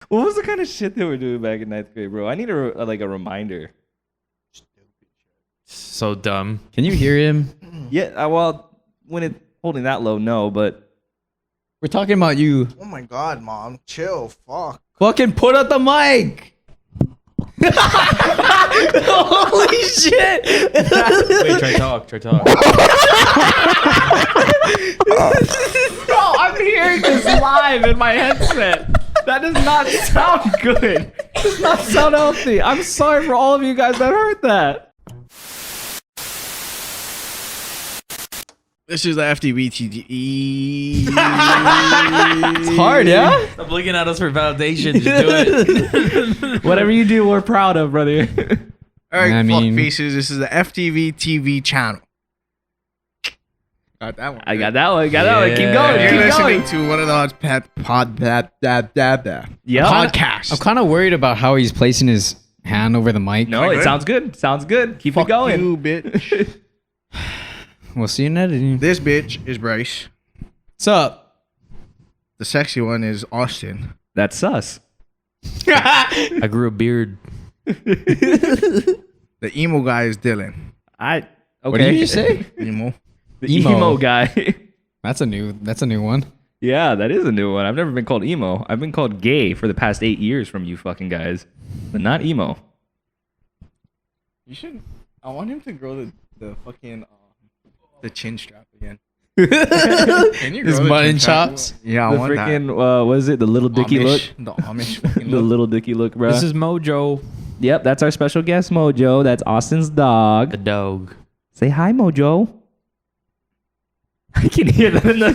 What was the kind of shit they were doing back in ninth grade, bro? I need a reminder. So dumb. Can you hear him? Yeah, well, when it's holding that low, no, but We're talking about you. Oh my god, mom. Chill. Fuck. Fucking put out the mic. Holy shit. Wait, try talk. bro, I'm hearing this live in my headset. That does not sound good. It does not sound healthy. I'm sorry for all of you guys that heard that. This is the FTBTE. It's hard, yeah? Stop looking at us for validation. Just do it. Whatever you do, we're proud of, brother. All right, I mean- fuck faces. This is the FTV TV channel. Got that one. I got that one. Keep going. You're Keep listening going. to one of the odds Yeah. podcast. I'm kind of worried about how he's placing his hand over the mic. No, it good? sounds good. Sounds good. Keep Fuck it going. you, bitch. We'll see you in editing. This bitch is Bryce. What's up? The sexy one is Austin. That's sus. I grew a beard. The emo guy is Dillon. Okay. What did you just say? Emo. The Emo. emo guy. That's a new one. Yeah, that is a new one. I've never been called emo. I've been called gay for the past 8 years from you fucking guys, but not emo. You should. I want him to grow the fucking the chin strap again. Can you grow His the mutton chin strap? chops. Yeah, I The want freaking what is it? The little that. dicky look. The Amish fucking The look. little dicky look, bro. This is Mojo, Yep, that's our special guest, Mojo. That's Austin's dog. the dog. Say hi, Mojo. I can hear that in the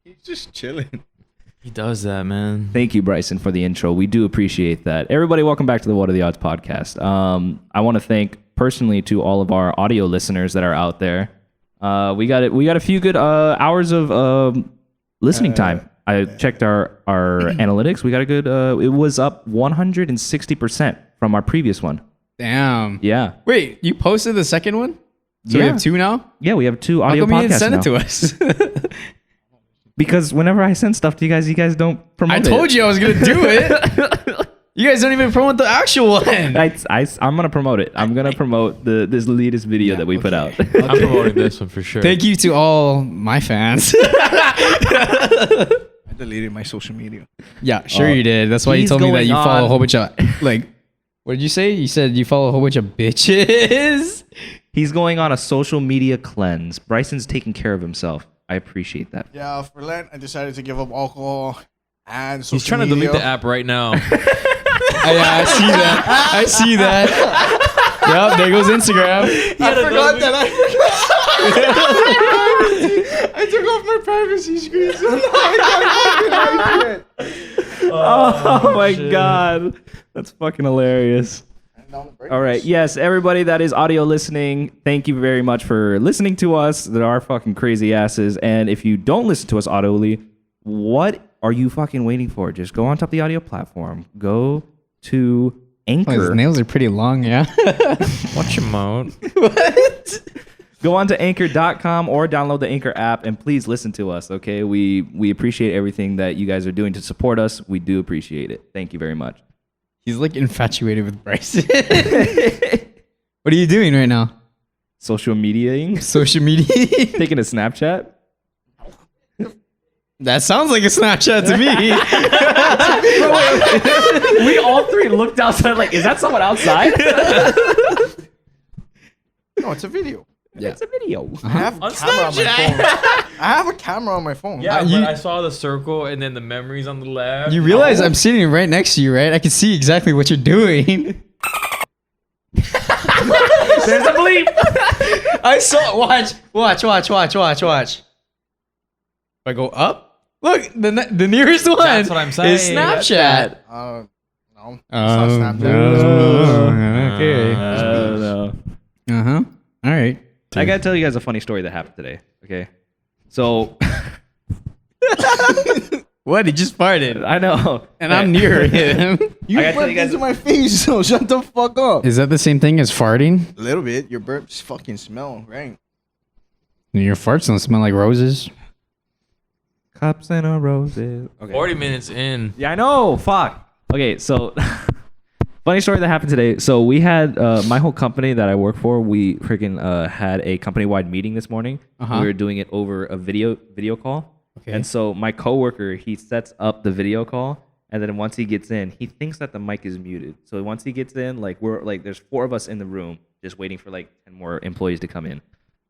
He's just chilling. He does that, man. Thank you, Bryson, for the intro. We do appreciate that. Everybody, welcome back to the What Are the Odds podcast. I want to thank personally to all of our audio listeners that are out there. We got a few good hours of listening time. I checked our analytics. We got a good. It was up 160% from our previous one. Damn. Yeah, Wait, you posted the second one? So we Yeah. have two now? yeah. We have 2 How audio come you didn't podcasts send now. it to us? Because whenever I send stuff to you guys don't promote I it. told you I was going to do it. You guys don't even promote the actual one. I'm gonna promote it. I'm gonna promote this latest video that we put out. I'm promoting this one for sure. Thank you to all my fans. I deleted my social media. Yeah, sure you did. That's why you he's told me that going you follow on- a whole bunch of, like, what did you say? You said you follow a whole bunch of bitches. He's going on a social media cleanse. Bryson's taking care of himself. I appreciate that. Yeah, for Lent, I decided to give up alcohol and social He's trying to delete the app right now. Yeah, I see that. I see that. Yep, there goes Instagram. I forgot that. I took off my privacy screen, so now I can't fucking Oh my god. That's fucking hilarious. it. All right. Yes, everybody that is audio listening, thank you very much for listening to us. There are fucking crazy asses. And if you don't listen to us audibly, what are you fucking waiting for? Just go on top of the audio platform. Go to Oh, his Anchor. nails are pretty long, yeah. Watch him out. What? Go on to anchor.com or download the Anchor app and please listen to us, okay? We appreciate everything that you guys are doing to support us. We do appreciate it. Thank you very much. He's like infatuated with Bryson. What are you doing right now? Social mediaing? Social media? Taking a Snapchat? That sounds like a Snapchat to me. We all three looked outside like, is that someone outside? No, it's a video. Yeah. It's a video. I have a camera on my phone. I have a camera on my phone. Yeah, you- but I saw the circle and then the memories on the left. You realize I'm sitting right next to you, right? I can see exactly what you're doing. There's a bleep. I saw. Watch. If I go up, look, the nearest one. That's what I'm saying. Is Snapchat. No. It's Oh, not Snapchat. no. Okay. No. Uh huh. All right. I gotta tell you guys a funny story that happened today. Okay, so What? He just farted, I know, and I'm near him. You I gotta tell burped you guys- into my face, so shut the fuck up. Is that the same thing as farting? A little bit. Your burps fucking smell, right? Your farts don't smell like roses. cups and a roses. Okay. 40 minutes in. Yeah, I know. Fuck. Okay, so funny story that happened today. So we had my whole company that I work for. We freaking had a company-wide meeting this morning. Uh-huh. We were doing it over a video call. Okay. And so my coworker, he sets up the video call, and then once he gets in, he thinks that the mic is muted. So once he gets in, like there's 4 of us in the room just waiting for like 10 more employees to come in.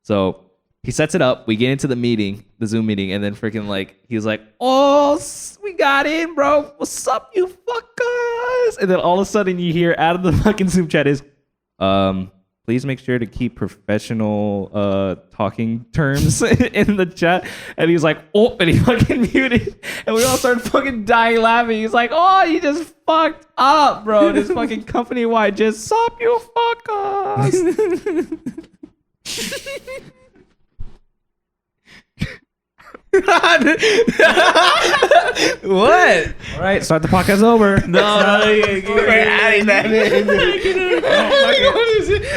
So he sets it up. We get into the meeting, the Zoom meeting, and then freaking like he was like, "Oh, we got in, bro. What's up, you fuckers?" And then all of a sudden you hear out of the fucking Zoom chat is, please make sure to keep professional talking terms in the chat. And he's like, "Oh," and he fucking muted. And we all started fucking dying laughing. He's like, "Oh, you just fucked up, bro. This fucking company wide just sup, you fuckers." What? All right, start the podcast over. We're adding that in.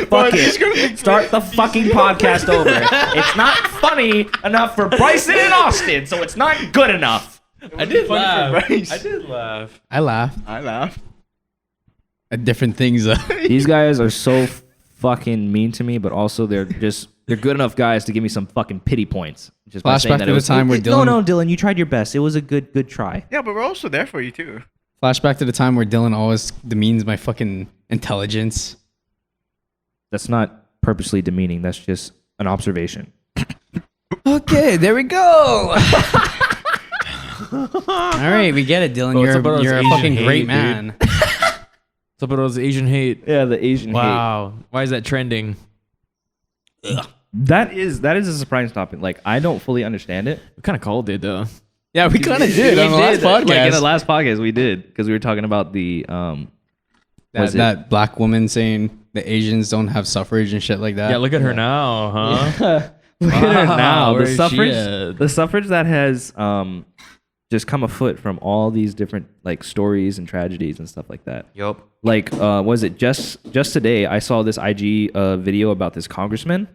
Fuck it. Start the fucking podcast over. It's not funny enough for Bryson and Austin, so it's not good enough. I did funny for laugh. Bryce. I did laugh. I laugh I laughed. at different things. These guys are so fucking mean to me, but also they're good enough guys to give me some fucking pity points. Just by saying Flashback that to it the was, time where Dillon. No, Dillon, you tried your best. It was a good try. Yeah, but we're also there for you too. Flashback to the time where Dillon always demeans my fucking intelligence. That's not purposely demeaning. That's just an observation. Okay, there we go. All right, we get it, Dillon. Bro, it's You're about you're a Asian fucking hate, great dude. man. What's up with those Asian hate? Yeah, the Asian hate. Wow. Why is that trending? That is a surprising topic. Like, I don't fully understand it. We kind of called it though. Yeah, we kind of did on the last podcast. Like in the last podcast, we did because we were talking about the that black woman saying the Asians don't have suffrage and shit like that. Yeah, look at her now, huh? Look at her now. Where The is suffrage, she at? the suffrage that has just come afoot from all these different like stories and tragedies and stuff like that. Yup. Like, was it just today? I saw this IG video about this congressman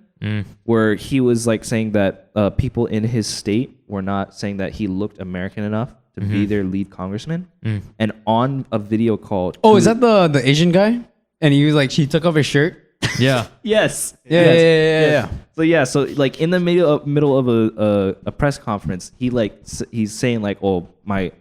where he was like saying that people in his state were not saying that he looked American enough to be their lead congressman, and on a video call. Oh, is that the Asian guy? And he was like, he took off his shirt. Yeah. Yes. Yeah. So like in the middle of a press conference, he's saying like, "Oh, my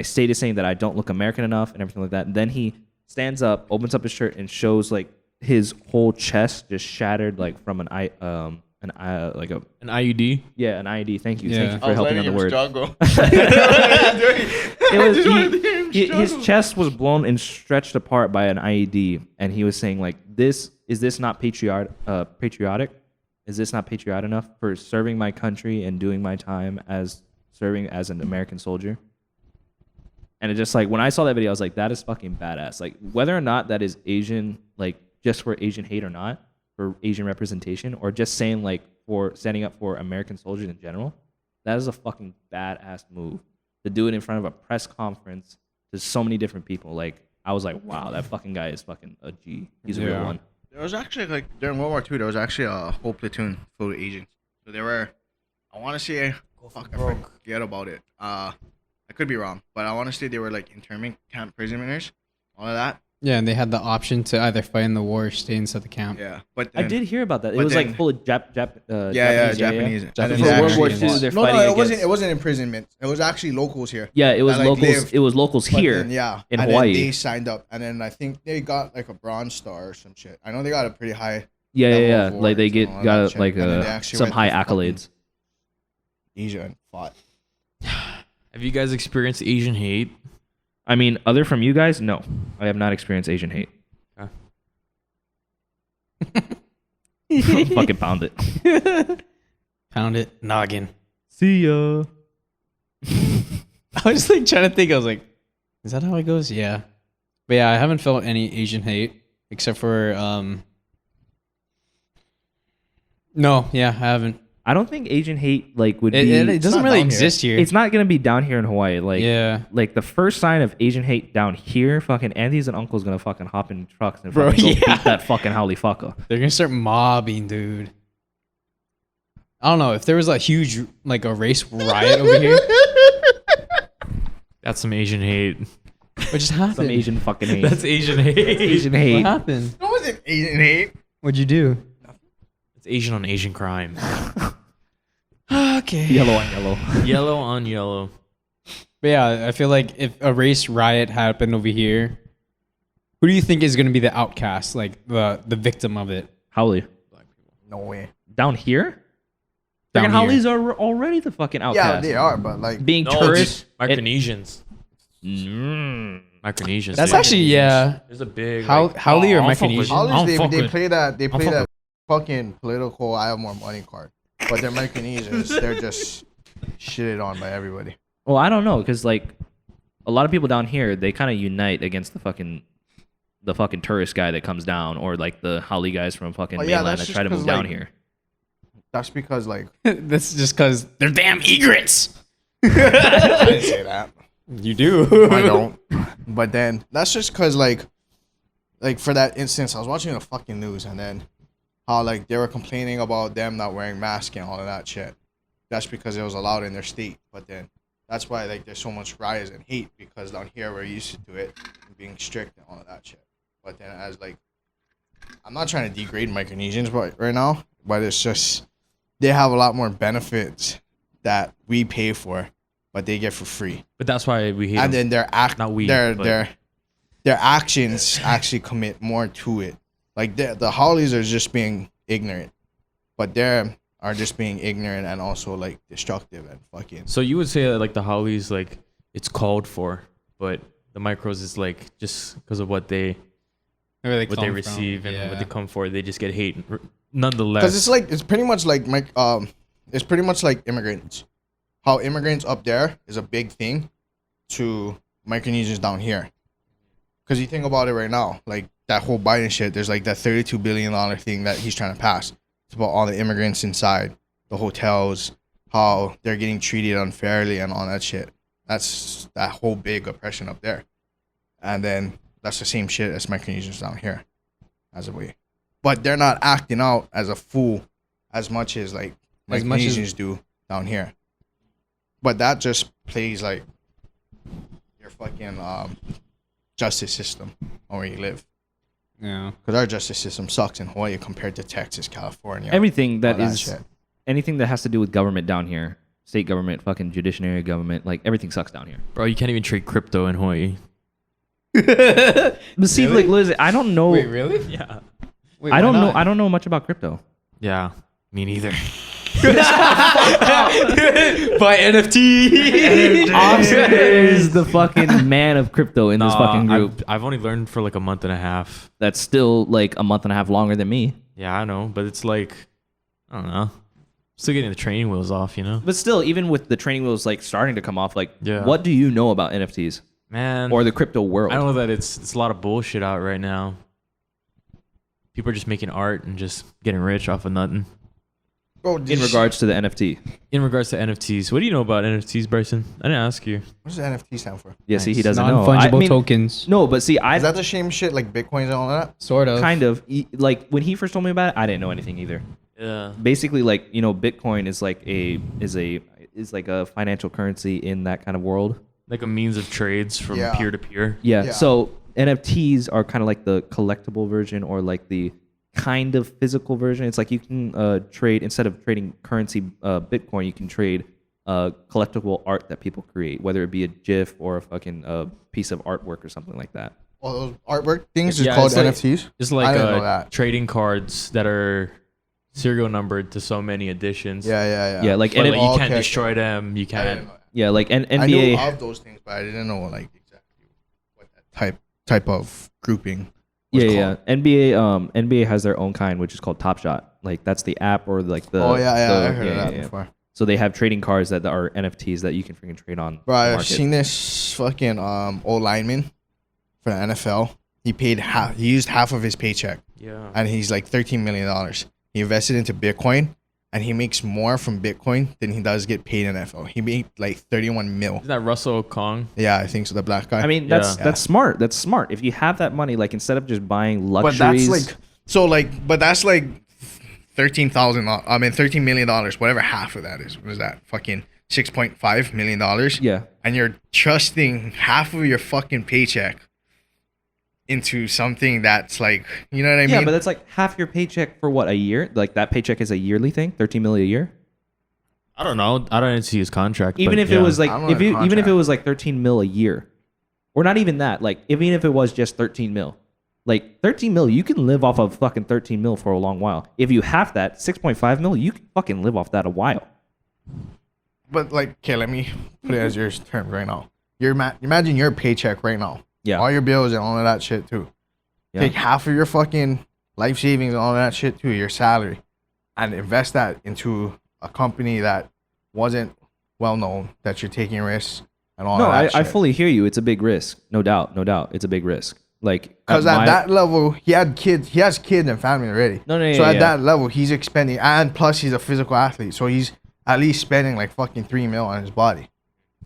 state is saying that I don't look American enough," and everything like that. And then he stands up, opens up his shirt, and shows like his whole chest just shattered, like from an IUD. Yeah, an IUD. Thank you for helping on the word. His chest was blown and stretched apart by an IED, and he was saying like, is this not patriotic? Is this not patriotic enough for serving my country and doing my time as serving as an American soldier? And it just like, when I saw that video, I was like, that is fucking badass. Like, whether or not that is Asian, like just for Asian hate or not, for Asian representation, or just saying like for standing up for American soldiers in general, that is a fucking badass move to do it in front of a press conference to so many different people. Like, I was like, wow, that fucking guy is fucking a G. He's a real one. There was actually like during World War II, there was actually a whole platoon full of Asians. So there were, I want to say, I forget about it. I could be wrong, but I want to say they were like internment camp prisoners, all of that. Yeah, and they had the option to either fight in the war or stay inside the camp. Yeah, but I did hear about that. It but was then- like full of Japanese. Japanese. And then For they World War actually- II, they're No, fighting it against. wasn't imprisonment. It was actually locals here. Yeah, it was that, like, locals. lived- It was locals But here. then, yeah, in and Hawaii. Then they signed up, and then I think they got like a bronze star or some shit. I know they got a pretty high. Yeah. level of Like they awards and all that got shit. like And then they actually some went high to fucking accolades. Asia and fought. Have you guys experienced Asian hate? I mean, other from you guys, no, I have not experienced Asian hate. Fucking pound it. Pound it, noggin. See ya. I was like trying to think. I was like, is that how it goes? Yeah. But yeah, I haven't felt any Asian hate except for No, yeah, I haven't. I don't think Asian hate like would It, be. it doesn't not really down here. exist here. It's not gonna be down here in Hawaii. Like, yeah. like the first sign of Asian hate down here, fucking aunties and uncles gonna fucking hop in trucks and Bro, fucking go yeah. beat that fucking howly fucker. They're gonna start mobbing, dude. I don't know if there was a huge like a race riot over here. That's some Asian hate. What just happened? Some Asian fucking hate. That's Asian hate. Asian What hate. happened? That wasn't Asian hate. What'd you do? It's Asian on Asian crime. Okay. Yellow on yellow. Yellow on yellow. But yeah, I feel like if a race riot happened over here, who do you think is going to be the outcast, like the victim of it? Howley. No way. Down here? Down Fucking here. Howleys are already the fucking Yeah, outcast. they are, but like, Being No, tourists. Micronesians. Micronesians. That's dude. actually There's a big. Howley or I'll fuck with- Micronesian? I'll Hollies, fuck they with- play that. They play fuck that fucking political. I have more money card, but they're Micronesians. They're just shitted on by everybody. Well, I don't know, because like a lot of people down here, they kind of unite against the fucking tourist guy that comes down, or like the Howley guys from fucking Oh, yeah, mainland that's that try to just move 'cause, down like, here. That's because like That's just because they're damn egrets. I didn't say that. You do. I don't. But then that's just because like for that instance, I was watching the fucking news and then how like they were complaining about them not wearing masks and all of that shit. That's because it was allowed in their state. But then that's why like there's so much riots and hate because down here we're used to do it and being strict and all of that shit. But then as like I'm not trying to degrade Micronesians right now, but it's just they have a lot more benefits that we pay for, but they get for free. But that's why we hate And them. then Not we, their but- their actions actually commit more to it. Like the Hollies are just being ignorant, but they are just being ignorant and also like destructive and fucking. So you would say that like the Howleys, like it's called for, but the micros is like just because of what they receive and what they come for, they just get hate nonetheless. Because it's pretty much like it's pretty much like immigrants. How immigrants up there is a big thing to Micronesians down here. Because you think about it right now, like that whole Biden shit, there's like that $32 billion thing that he's trying to pass. It's about all the immigrants inside, the hotels, how they're getting treated unfairly and all that shit. That's that whole big oppression up there. And then that's the same shit as Micronesians down here, as a way. But they're not acting out as a fool as much as like As much as- Micronesians do down here. But that just plays like your fucking justice system on where you live. Yeah. Because our justice system sucks in Hawaii compared to Texas, California. Everything that all that is shit. anything that has to do with government down here, state government, fucking judiciary government, like everything sucks down here. Bro, you can't even trade crypto in Hawaii. But see, like, Liz, I don't know. really? Yeah. Wait, I don't why know. not? I don't know much about crypto. Yeah. Me neither. Buy NFT. Austin is the fucking man of crypto in this fucking group. I've only learned for like a month and a half. That's still like a month and a half longer than me. Yeah, I know, but it's like, I don't know. Still getting the training wheels off, you know? But still, even with the training wheels like starting to come off, like, Yeah. what do you know about NFTs Man. or the crypto world? I know that it's a lot of bullshit out right now. People are just making art and just getting rich off of nothing. Bro, in regards to the NFT. In regards to NFTs, what do you know about NFTs, Bryson? I didn't ask you. what does the NFT stand for? Yeah, see, he doesn't know. Non-fungible I mean, tokens. No, but see, Is I that the same shit like Bitcoins and all that? Sort of. kind of like when he first told me about it, I didn't know anything either. Yeah. Basically, like, you know, Bitcoin is like a financial currency in that kind of world. Like a means of trades from Yeah. peer to peer. Yeah. Yeah. So NFTs are kind of like the collectible version or like the kind of physical version. It's like you can trade, instead of trading currency, Bitcoin, you can trade collectible art that people create, whether it be a GIF or a fucking piece of artwork or something like that. All those artwork things is Yeah, called it's like- NFTs? It's I like didn't know that. trading cards that are serial numbered to so many editions. Yeah. Yeah, like, But and like, it, you can't Okay. destroy them. You I can't. didn't know that. yeah, like I NBA. knew of those things, but I didn't know like exactly what that type of grouping was Yeah. called. NBA has their own kind, which is called Top Shot. Like that's the app or like the. Oh yeah, the- I heard of that before. So they have trading cards that are NFTs that you can freaking trade on. Bro, the I've market. seen this fucking old lineman for the NFL. He paid half. He used half of his paycheck, Yeah. and he's like $13 million. He invested into Bitcoin, and he makes more from Bitcoin than he does get paid in NFL. He made like 31 mil. Isn't that Russell Kong? Yeah, I think so. The black guy. I mean, Yeah. that's smart. That's smart. If you have that money, like instead of just buying but luxuries. that's like so like, but that's like $13 million, whatever half of that is. What is that? Fucking $6.5 million. Yeah. And you're trusting half of your fucking paycheck into something that's like, you know what I mean? Yeah, but that's like half your paycheck for what, a year? Like that paycheck is a yearly thing, 13 million a year. I don't know. I don't see his contract. Even but if it was like, even if it contract. was like 13 mil a year, or not even that, like even if it was just 13 mil, like 13 mil, you can live off of fucking 13 mil for a long while. If you have that 6.5 mil, you can fucking live off that a while. But like, okay, let me put it as your term right now. Imagine your paycheck right now. Yeah. All your bills and all of that shit too. Yeah. Take half of your fucking life savings and all of that shit too, your salary, and invest that into a company that wasn't well known, that you're taking risks and all No, of that I shit. fully hear you. It's a big risk. No doubt. It's a big risk. Like, Because at that level, he has kids and family already. So at that level, he's expending, and plus he's a physical athlete, so he's at least spending like fucking $3 million on his body.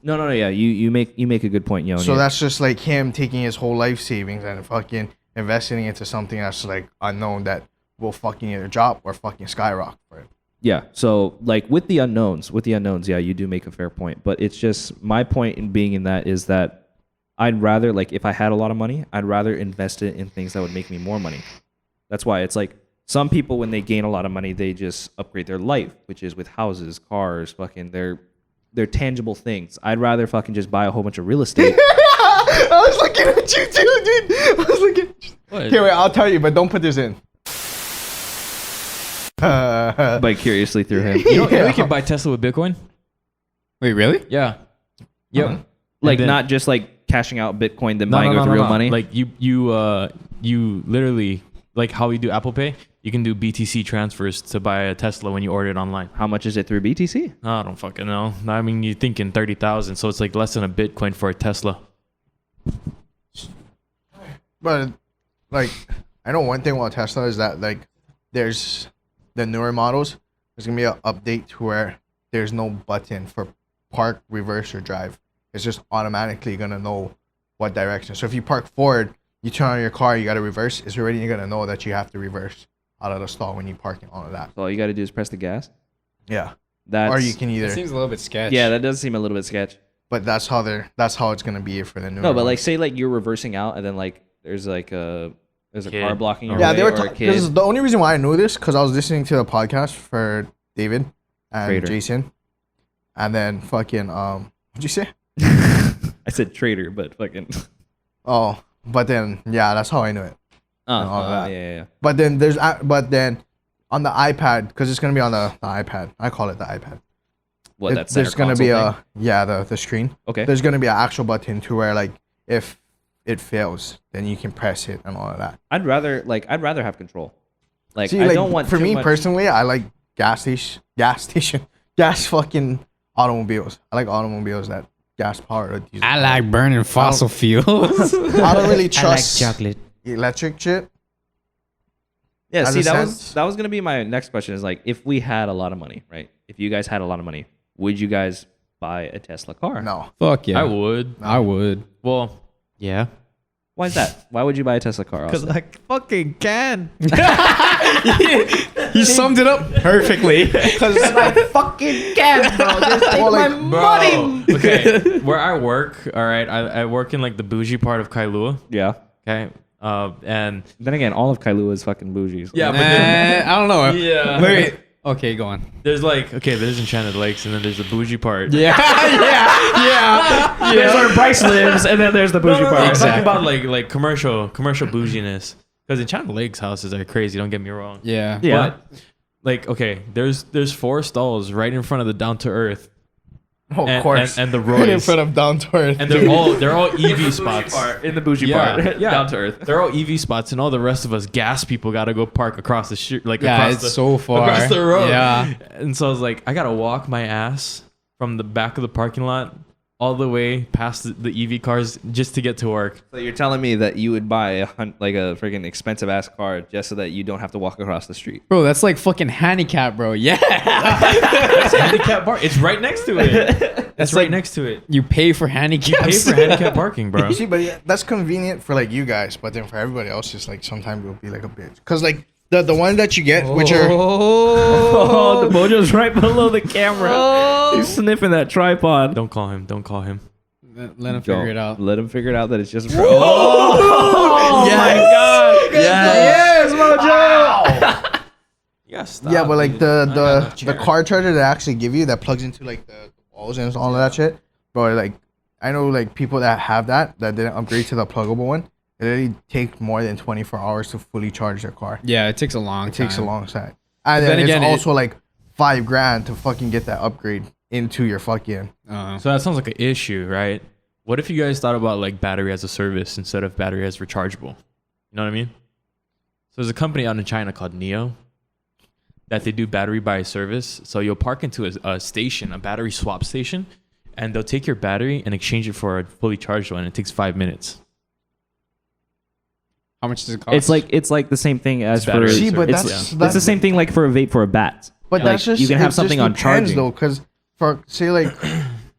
No, yeah. You make a good point, yo. So that's just like him taking his whole life savings and fucking investing into something that's like unknown that will fucking either drop or fucking skyrocket for it. Yeah. So like with the unknowns, yeah, you do make a fair point. But it's just my point in being in that is that I'd rather, like, if I had a lot of money, I'd rather invest it in things that would make me more money. That's why it's like some people, when they gain a lot of money, they just upgrade their life, which is with houses, cars, fucking they're tangible things. I'd rather fucking just buy a whole bunch of real estate. I was looking at you too, dude. I was looking. What? Okay, wait, I'll tell you, but don't put this in. Vicariously through him. You know, we can buy Tesla with Bitcoin. Wait, really? Yeah. Yep. Uh-huh. Like then- not just like cashing out Bitcoin, then buying it with real money. Like you literally, like how we do Apple Pay, you can do BTC transfers to buy a Tesla when you order it online. How much is it through BTC? I don't fucking know. I mean, you're thinking 30,000, so it's like less than a Bitcoin for a Tesla. But like, I know one thing about Tesla is that like, there's the newer models. There's gonna be an update to where there's no button for park, reverse, or drive. It's just automatically gonna know what direction. So if you park forward, you turn on your car, you gotta reverse. It's already gonna know that you have to reverse out of the stall when you park and all of that. So all you got to do is press the gas. Yeah. That's, Or you can either. It seems a little bit sketchy. Yeah, that does seem a little bit sketch. But that's how it's gonna be for the newer. No, but like ones. say like you're reversing out and then like there's a Kid. car blocking your Yeah, way they were. or a This kid. is the only reason why I knew this because I was listening to the podcast for David and Trader. Jason, and then fucking what'd you say? I said traitor, but fucking. Oh, but then yeah, that's how I knew it. all that. Yeah. But then on the iPad, because it's gonna be on the iPad. I call it the iPad. What? That's center there's gonna console be thing? the screen. Okay. There's gonna be an actual button to where like if it fails, then you can press it and all of that. I'd rather have control. Like See, I like, don't want for too me much- personally, I like gas fucking automobiles. I like automobiles that gas powered. I like burning fossil fuels. I don't really trust chocolate. electric shit. Yeah, as see, a that sense. was gonna be my next question. Is like, if we had a lot of money, right? If you guys had a lot of money, would you guys buy a Tesla car? No. Fuck yeah. I would. I would. Well, yeah. Why is that? Why would you buy a Tesla car? Because Austin? I fucking can. You summed it up perfectly. fucking can, bro. Just take Well, like, money. Okay, where I work, all right, I work in like the bougie part of Kailua. Yeah. Okay, and Then again, all of Kailua is fucking bougie. yeah, but then, I don't know. yeah, Wait. Okay, go on. there's like there's Enchanted Lakes, and then there's the bougie part. Yeah. There's where Bryce lives, and then there's the bougie part. I'm talking about like commercial bouginess. Because Enchanted Lakes houses are crazy. Don't get me wrong. Yeah. Yeah. But like, okay, there's 4 stalls right in front of the Down to Earth. Oh, of course. And the Right in Royce. front of Down to Earth. And they're all EV spots. In the bougie Yeah, part, yeah. down to earth. They're all EV spots, and all the rest of us gas people got to go park across the street, like Yeah, across it's the, so far. across the road. Yeah. And so I was like, I gotta walk my ass from the back of the parking lot all the way past the EV cars just to get to work. So you're telling me that you would buy a freaking expensive ass car just so that you don't have to walk across the street? Bro, that's like fucking handicap, bro. Yeah. That's handicap park. It's right next to it. It's right like- next to it. You pay for handicaps. Pay for handicap parking, bro. See, but yeah, that's convenient for like you guys, but then for everybody else, it's like sometimes it'll be like a bitch. Cause like The one that you get, which are Oh, the mojo's right below the camera. He's sniffing that tripod. Don't call him. Don't call him. Let him figure it out. Let him figure it out that it's just. Oh Yes. my god! Yes, mojo. Yeah, stop. yeah, but like the chair. car charger that actually give you that plugs into like the walls and all of that shit, bro. Like I know like people that have that didn't upgrade to the pluggable one. It really takes more than 24 hours to fully charge their car. Yeah, it takes a long time. It takes a long time. And then it's also like $5,000 to fucking get that upgrade into your fucking. So that sounds like an issue, right? What if you guys thought about like battery as a service instead of battery as rechargeable? You know what I mean? So there's a company out in China called Neo that they do battery by service. So you'll park into a station, a battery swap station, and they'll take your battery and exchange it for a fully charged one. It takes 5 minutes. How much does it cost? It's like the same thing as It's for. battery See, but It's that's the same thing like for a vape for a bat. But Like, that's just you can have it something just on depends, charging. though, because for say like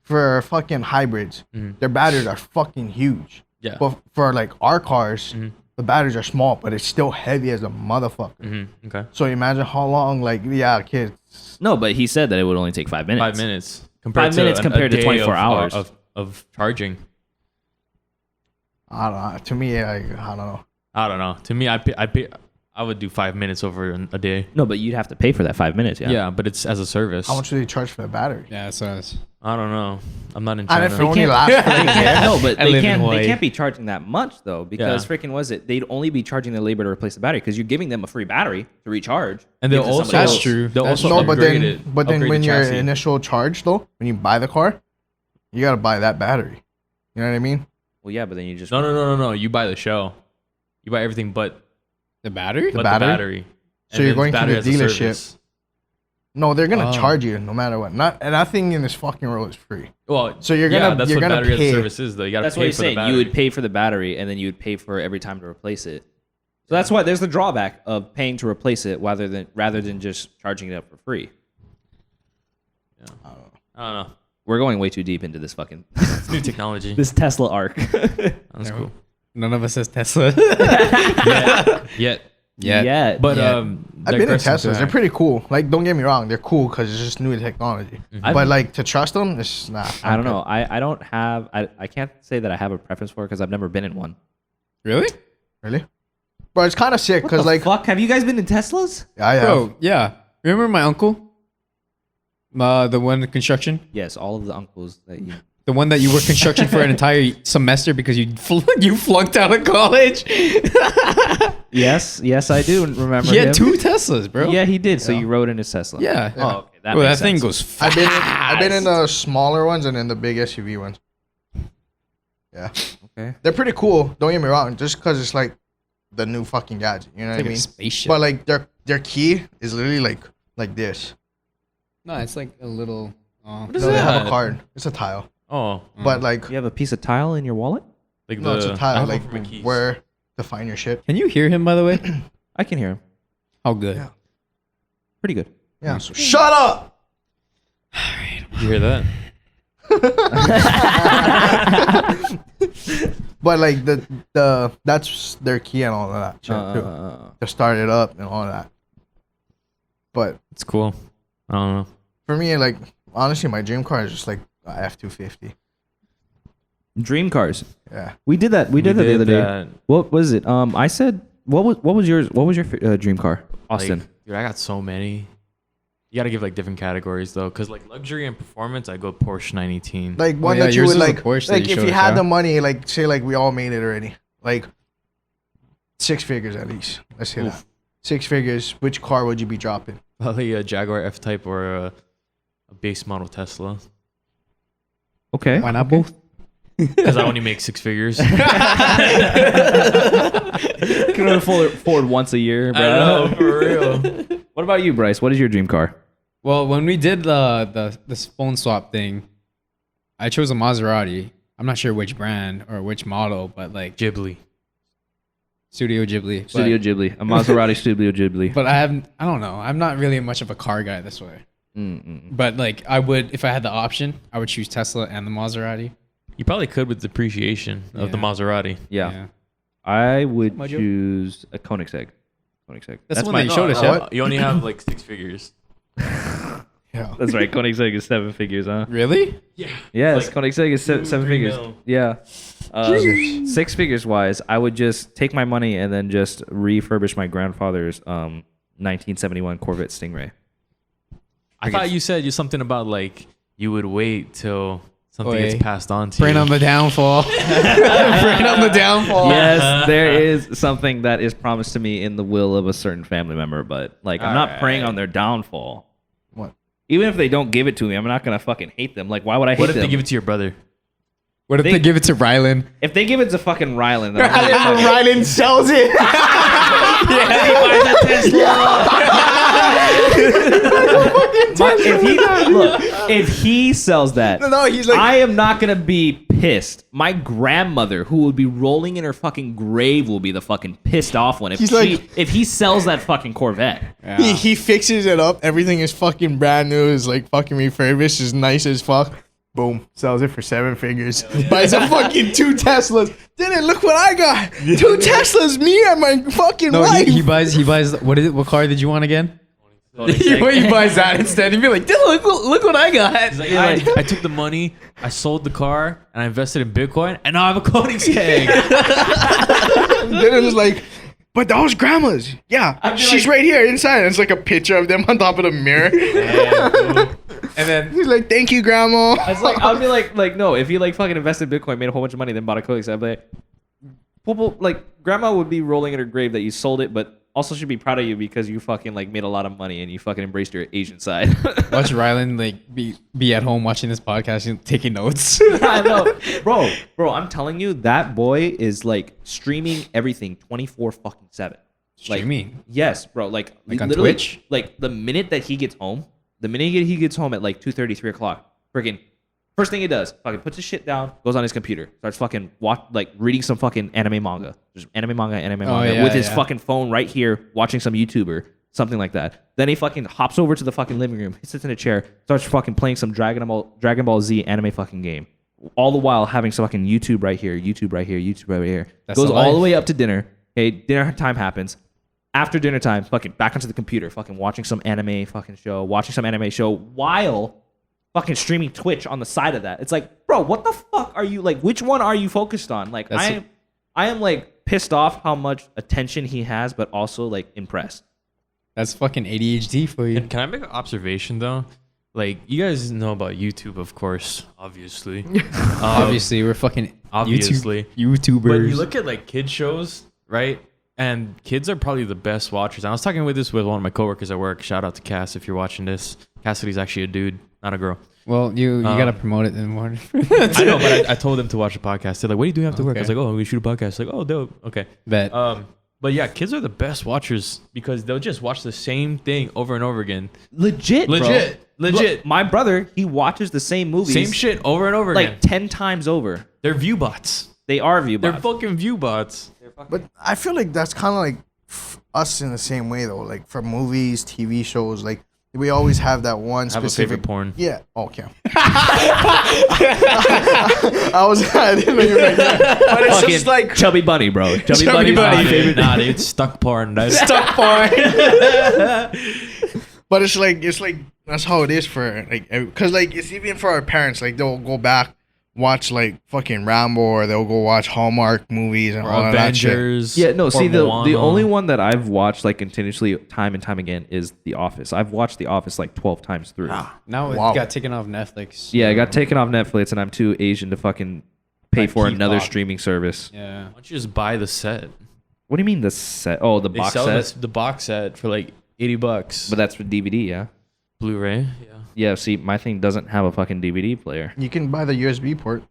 for fucking hybrids, their batteries are fucking huge. Yeah. But for like our cars, the batteries are small, but it's still heavy as a motherfucker. Okay. So imagine how long, like, kids. No, but he said that it would only take 5 minutes. 5 minutes. Compared 5 minutes compared to day 24 hours. of charging. I don't know. To me, I don't know. I don't know. To me, I would do 5 minutes over a day. No, but you'd have to pay for that 5 minutes. Yeah. Yeah, but it's as a service. How much do they charge for the battery? Yeah, that's what I was. I don't know. I'm not in And China. if it only lasts for like, No, but I they live in can't. They Hawaii. can't be charging that much though, because freaking was it? They'd only be charging the labor to replace the battery because you're giving them a free battery to recharge. And they'll Give to also somebody That's else. true. They'll That's also no, but upgrade then it. but then upgrade when the your chassis. initial charge though, when you buy the car, you gotta buy that battery. You know what I mean? Well, yeah, but then you just No. You buy the shell. You buy everything but The battery? The the battery? battery. So you're going to battery the as a dealership. service. No, they're gonna Oh. charge you no matter what. And nothing in this fucking world is free. Well, So you're yeah, gonna that's you're what gonna battery as a pay. service is, though. You gotta that's pay what he's for the saying. battery. You would pay for the battery, and then you would pay for every time to replace it. So that's why there's the drawback of paying to replace it rather than just charging it up for free. I don't know. We're going way too deep into this fucking It's new technology. this Tesla arc. That's cool. None of us has Tesla. Yet. Yeah, But Yeah. I've been in digressing to Teslas. They're that. pretty cool. Like, don't get me wrong, they're cool because it's just new technology. But like to trust them, it's not. I don't know. I don't have. I can't say that I have a preference for it because I've never been in one. Really? Really, bro. It's kind of sick because like fuck, have you guys been in Teslas? I have. Bro, yeah. Remember my uncle? The one in construction? Yes, all of the uncles that you. The one that you were construction for an entire semester because you flunked out of college? Yes, I do remember. He had him. 2 Teslas, bro. Yeah, he did. So you rode in his Tesla. Yeah. Oh, okay. That, Bro, that makes thing sense. goes fast. I've been in the smaller ones and in the big SUV ones. Yeah, Okay. they're pretty cool. Don't get me wrong, just because it's like the new fucking gadget. You know what I It's like mean? a spaceship. But like their key is literally like this. No, it's like a little. What is No, they have that? a card. It's a tile. Oh, But like You have a piece of tile in your wallet? like no, it's a I tile. have Like one for my keys. where to find your shit. Can you hear him, by the way? I can hear him. How good? Yeah. Pretty good. Yeah. So shut up. Did you hear that? But like the that's their key and all of that shit too. To start it up and all of that. But It's cool. I don't know. for me, like honestly, my dream car is just like a F-250. Dream cars. Yeah. We did that. We did that the other day. that. What was it? I said what was yours? What was your dream car? Austin. Like, dude, I got so many. You gotta give like different categories though, cause like luxury and performance, I go Porsche 918. Like one yeah, that you yours would is a like Porsche that like you if showed you us, had yeah? the money, like say like we all made it already. Like 6 figures at least. Let's say that. 6 figures. Which car would you be dropping? Probably a Jaguar F-Type or a base model Tesla. Okay. Why not both? Because I only make 6 figures. Can only afford once a year, bro. I know, for real. What about you, Bryce? What is your dream car? Well, when we did this phone swap thing, I chose a Maserati. I'm not sure which brand or which model, but like Ghibli. Studio Ghibli. Studio Ghibli. A Maserati Studio Ghibli. But I don't know. I'm not really much of a car guy this way. But like I would, if I had the option, I would choose Tesla and the Maserati. You probably could with depreciation of the Yeah. Maserati. Yeah. I would Mojo? choose a Koenigsegg. Koenigsegg. That's the one my, that you showed us, yeah? You only have like 6 figures. Yeah. That's right. Koenigsegg is 7 figures, huh? Really? Yeah. Yes, Like Koenigsegg is 7 3 figures. mil. Yeah. 6 figures wise, I would just take my money and then just refurbish my grandfather's 1971 Corvette Stingray. I thought you said something about like you would wait till something Wait. gets passed on to Bring you. on the downfall. Bring on the downfall. Yes, there is something that is promised to me in the will of a certain family member, but like I'm not praying on their downfall. What? Even if they don't give it to me, I'm not gonna fucking hate them. Like, why would I hate What if them? they give it to your brother? What if they give it to Rylan? If they give it to fucking Rylan, then I'm gonna Rylan sells it. if he sells that, No, he's like, I am not gonna be pissed. My grandmother, who would be rolling in her fucking grave, will be the fucking pissed off one. If He's like- if he sells that fucking Corvette. he fixes it up. Everything is fucking brand new. Is like fucking refurbished. Is nice as fuck. Boom, sells it for 7 figures. Buys a fucking 2 Teslas. Didn't look what I got. 2 Teslas, me and my fucking No, wife. he buys. What is it? What car did you want again? He buys that instead. He'd be like, Dillon, look what I got. He's like, I took the money, I sold the car, and I invested in Bitcoin, and now I have a Koenigsegg. Dylan's like, but that was grandma's. Yeah, she's right here inside. And it's like a picture of them on top of the mirror. And then He's like, thank you, grandma. I'd be like, no, if he like fucking invested in Bitcoin, made a whole bunch of money, then bought a Koenigsegg, I'd be like, people, like, grandma would be rolling in her grave that you sold it, but also should be proud of you because you fucking like made a lot of money and you fucking embraced your Asian side. watch Rylan like be at home watching this podcast and taking notes. I know, bro. I'm telling you, that boy is like streaming everything 24/7. Streaming? Yes, bro. Like on literally, Twitch? Like the minute that he gets home, he gets home at like 2:30, 3 o'clock, freaking. First thing he does, fucking puts his shit down, goes on his computer, starts fucking reading some fucking anime manga. Just anime manga with his fucking phone right here, watching some YouTuber, something like that. Then he fucking hops over to the fucking living room, he sits in a chair, starts fucking playing some Dragon Ball Z anime fucking game. All the while having some fucking YouTube right here. That's Goes the all the life. way up to dinner. Okay, dinner time happens. After dinner time, fucking back onto the computer, fucking watching some anime show while fucking streaming Twitch on the side of that. It's like, bro, what the fuck are you like? Which one are you focused on? Like, I am like pissed off how much attention he has, but also like impressed. That's fucking ADHD for you. And can I make an observation though? Like, you guys know about YouTube, of course, obviously. Obviously, we're fucking Obviously. YouTubers. But you look at like kid shows, right? And kids are probably the best watchers. I was talking with one of my coworkers at work. Shout out to Cass if you're watching this. Cassidy's actually a dude, not a girl. Well, you gotta promote it in more. I know, but I told them to watch a podcast. They're like, "What are you doing after work?" I was Okay. like, "Oh, we shoot a podcast." Like, "Oh, dope, okay." Bet. But yeah, kids are the best watchers because they'll just watch the same thing over and over again. Legit. Legit. My brother, he watches the same movies, Same shit over and over like again. 10 times over. They're view bots. They are view They're bots. fucking view bots. But I feel like that's kind of like us in the same way though. Like for movies, TV shows, like we always have that one I have a specific favorite porn. Yeah. Okay. I didn't know you were like that. But it's Fucking just like chubby bunny, bro. Chubby Bunny. bunny. Nah, dude, stuck porn. That's Stuck porn. But it's like that's how it is for like because like it's even for our parents. Like they'll go back, watch like fucking Rambo, or they'll go watch Hallmark movies and or all of that shit. Avengers. Yeah, no, or see, the Moana. only one that I've watched like continuously time and time again is The Office. I've watched The Office like 12 times through. Now Wow. it got taken off Netflix. Yeah, I got taken off Netflix and I'm too Asian to fucking pay Like for another Peacock. streaming service. Yeah. Why don't you just buy the set? What do you mean the set? Oh, the They box sell set? the box set for like $80. But that's for DVD, yeah? Blu-ray. Yeah. Yeah, see, my thing doesn't have a fucking DVD player. You can buy the USB port.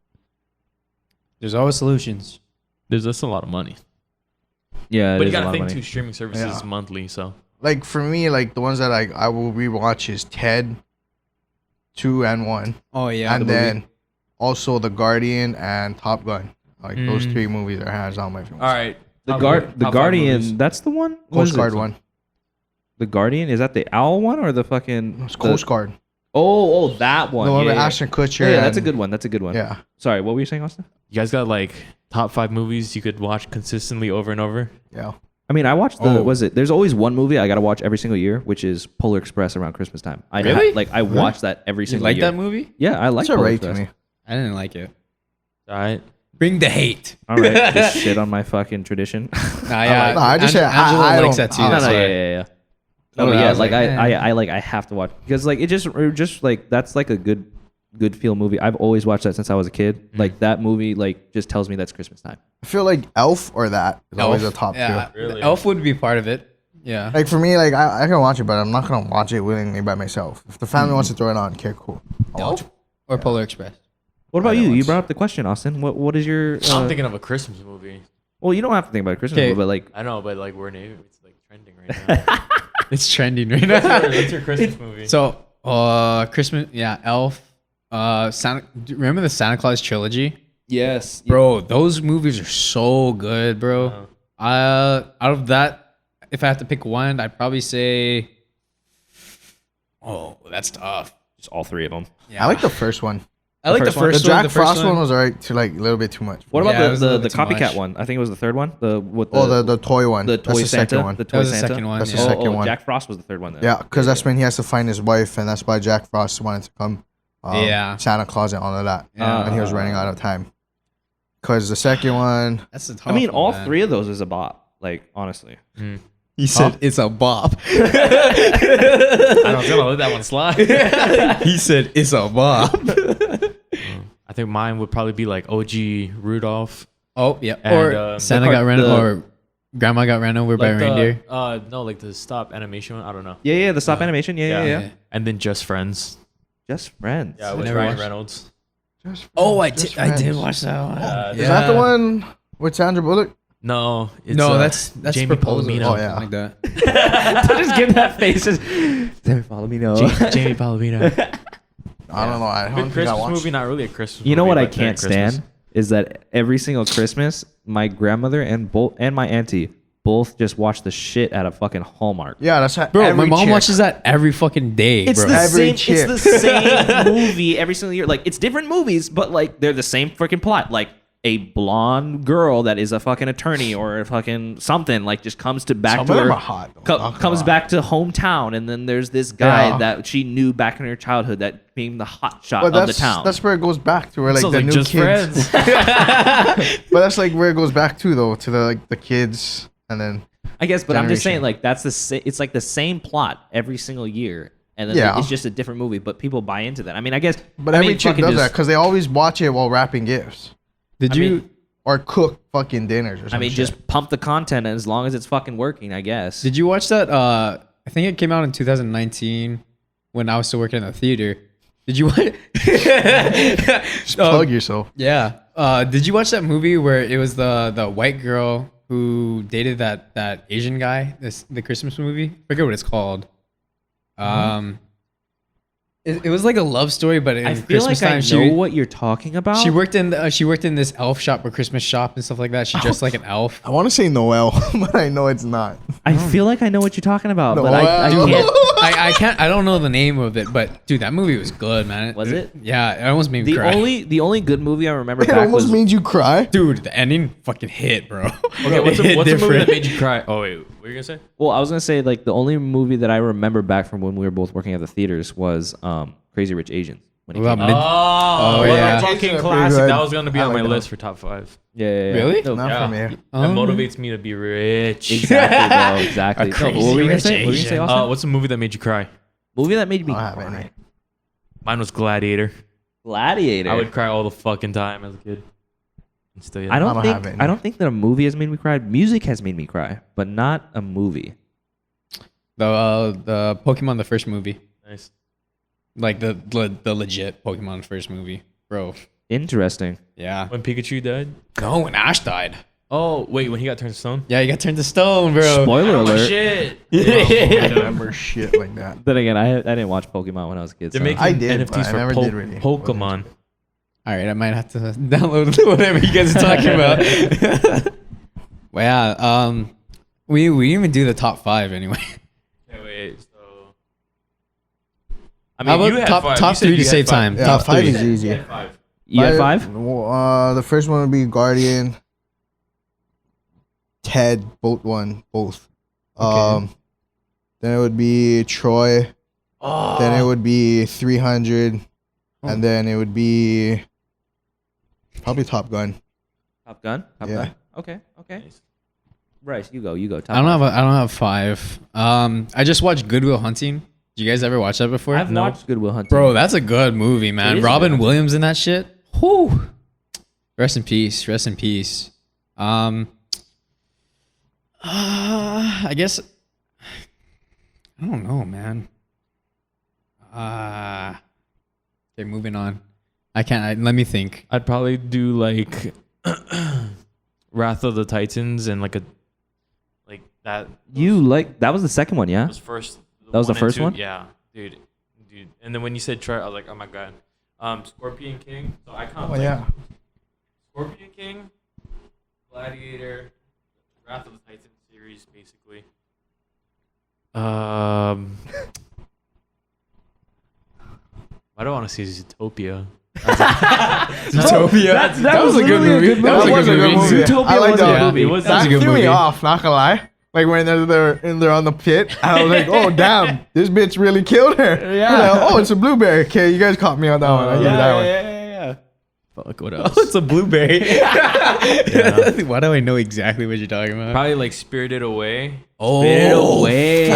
There's always solutions. That's a lot of money. Yeah, But it you is a gotta lot of think money. too. Streaming services Yeah. monthly, so Like for me, like the ones that I will rewatch is Ted 2 and 1. Oh yeah. And the movie. then also The Guardian and Top Gun. Like those Mm. 3 movies are hands down my films. all right. The Top the five Guardian, movies. that's the one? What is Coast Guard it? one. The Guardian? Is that the owl one or the fucking... It's Coast Guard. Oh, that one. The one with yeah. Ashton Kutcher. Yeah, that's a and- good one. That's a good one. Yeah. Sorry, what were you saying, Austin? You guys got like top 5 movies you could watch consistently over and over. Yeah. I mean, I watched there's always one movie I gotta watch every single year, which is Polar Express around Christmas time. Really? I watch that every You single like year. that movie? Yeah, I like It's Polar alright to Express. me. I didn't like it. All right. Bring the hate. All right, just shit on my fucking tradition. Nah, yeah. No, I just say Angela I likes don't- that too. I No, that's no, why. yeah. Oh, Oh yeah, I yeah, was like like, I have to watch because like it just like that's like a good feel movie. I've always watched that since I was a kid. Like that movie like just tells me that's Christmas time. I feel like Elf or that is always a Elf. top Yeah, two. Really? Elf would be part of it. Yeah. Like for me, like I can watch it, but I'm not gonna watch it willingly by myself. If the family wants to throw it on, okay, cool. I'll watch Elf it. or Polar Express. What about I know you? You it's- brought up the question, Austin. What is your? I'm thinking of a Christmas movie. Well, you don't have to think about a Christmas Okay. movie, but like I know, but like it's like trending right now. It's trending right now. What's your Christmas movie? So, Christmas, yeah, Elf, Santa. Remember the Santa Claus trilogy, yes, bro? Those movies are so good, bro. Out of that, if I have to pick one, I'd probably say, oh, that's tough. just all three of them. Yeah, I like the first one. I like the first one? first The one. Jack The first Frost one was alright to like a little bit too much. What about Yeah, it was a the little bit too copycat much. one? I think it was the third one. The The toy one. the That's toy the Santa second one. The That toy was the Santa. second one. That's the yeah. second one. Jack Frost was the third one. Then. Yeah, because that's when he has to find his wife, and that's why Jack Frost wanted to come. Yeah. Santa Claus and all of that. Yeah. And he was running out of time. Because the second one, That's the tough I mean, one, all man. three of those is a bop. Like honestly, He said it's a bop. I was gonna let that one slide. He said it's a bop. I think mine would probably be like OG Rudolph. Oh yeah, And, or Santa the got car- ran the- or Grandma got ran over by a Like the, reindeer. no, like the stop animation one. I don't know. yeah, the stop animation. Yeah. Yeah. And then Just Friends. Just friends. Yeah, with never Ryan watched- Reynolds. Oh, Just I did Friends. watch that one. Is that the one with Sandra Bullock? No, it's, No, that's Jamie Proposal. Palomino. Oh, yeah. Like that. Just give that faces. Damn, follow me now. Jamie Palomino. I don't know. I don't Good think I Christmas watched movie, not really a Christmas. You know movie, what I but very can't Christmas. stand is that every single Christmas, my grandmother and my auntie both just watch the shit out of fucking Hallmark. Yeah, that's how Bro, my every mom chick- watches that every fucking day, It's bro. the Every same. It's the same movie every single year. Like it's different movies, but like they're the same freaking plot. Like a blonde girl that is a fucking attorney or a fucking something like just comes to back Some to of them her are hot, though, not gonna comes lie. back to hometown, and then there's this guy Yeah. that she knew back in her childhood that being the hot shot But of the that's town. that's where it goes back to where like Sounds the like new Just kids. Friends. But that's like where it goes back to though, to the like the kids, and then I guess, but I'm just saying, generation. like that's it's like the same plot every single year, and then Yeah. it's just a different movie. But people buy into that. I mean, I guess. but I every mean, chick fucking does just- that because they always watch it while wrapping gifts Did I you? mean- or cook fucking dinners or something. I mean, just pump the content as long as it's fucking working. I guess. Did you watch that? I think it came out in 2019 when I was still working in the theater. Did you watch? plug yourself. Yeah. Did you watch that movie where it was the white girl who dated that Asian guy? The Christmas movie. I forget what it's called. It was like a love story, but in I feel Christmas like I time, know what you're talking about. she worked in this elf shop or Christmas shop and stuff like that. She dressed like an elf. I want to say Noel, but I know it's not. I feel like I know what you're talking about, but I Noel. can't. I can't. I don't know the name of it, but dude, that movie was good, man. Was it? Yeah, it almost made me The cry. only good movie I remember It back almost was made you cry. Dude, the ending fucking hit, bro. Okay, what's It hit a movie different. that made you cry? Oh wait, what were you gonna say? well, I was gonna say like the only movie that I remember back from when we were both working at the theaters was Crazy Rich Asians. When it What came about out. Mid- Oh, yeah. fucking Pretty classic. good. That was gonna be I on my like that. list for top 5. Yeah. Really? No, Not Yeah. from here. That motivates me to be rich. exactly, bro. Exactly. No, Crazy what were you gonna Rich say? What were you gonna say, Asian. Austin? What's a movie that made you cry? Movie that made me I don't have cry. any. Mine was Gladiator. Gladiator. I would cry all the fucking time as a kid. And still, yeah. I don't don't think have any. I don't think that a movie has made me cry. Music has made me cry, but not a movie. the Pokemon the first movie, Nice. like the legit Pokemon first movie, bro. Interesting. Yeah. When Pikachu died. No, when Ash died. Oh wait, when he got turned to stone. Yeah, you got turned to stone, bro. Spoiler alert. Shit. I don't remember shit like that. Then again, I didn't watch Pokemon when I was a kid. They're so- making I did, but NFTs I for never did really. Pokemon. All right, I might have to download whatever you guys are talking about. Well, yeah. We didn't even do the top 5 anyway. Okay, wait. So. I How about you had top 5. top You said 3 you to had save 5. time? Yeah, top 5 3. is easy. You had 5. You had 5? The first one would be Guardian. Ted both. Then it would be Troy. Then it would be 300, and then it would be probably Top Gun. Top Gun. Yeah. Okay. Bryce, you go. Top I don't Gun. have 5. I just watched Good Will Hunting. Did you guys ever watch that before? I've watched Good Will Hunting. Bro, that's a good movie, It man. is a Robin good Williams in that shit. Whew. Rest in peace. I guess I don't know, man. Okay, moving on. Let me think. I'd probably do like Wrath of the Titans and like that. That was the second one, yeah? Was first. That was the first 2, one? Yeah, dude. And then when you said Troy, I was like, oh my god. Scorpion King. So I count. Scorpion King, Gladiator, Wrath of the Titans series, basically. Why do I want to say Zootopia? Zootopia. That was a good movie. That was a good movie. Zootopia I like was that a movie. movie. It was That a good threw me movie. off, not gonna lie. Like when they're on the pit, I was like, oh damn, this bitch really killed her. Yeah. Like, oh, it's a blueberry. Okay, you guys caught me on that one. I give you that one. Yeah. Fuck, what else? It's a blueberry. Yeah. Why do I know exactly what you're talking about? Probably like Spirited Away. Oh, Way.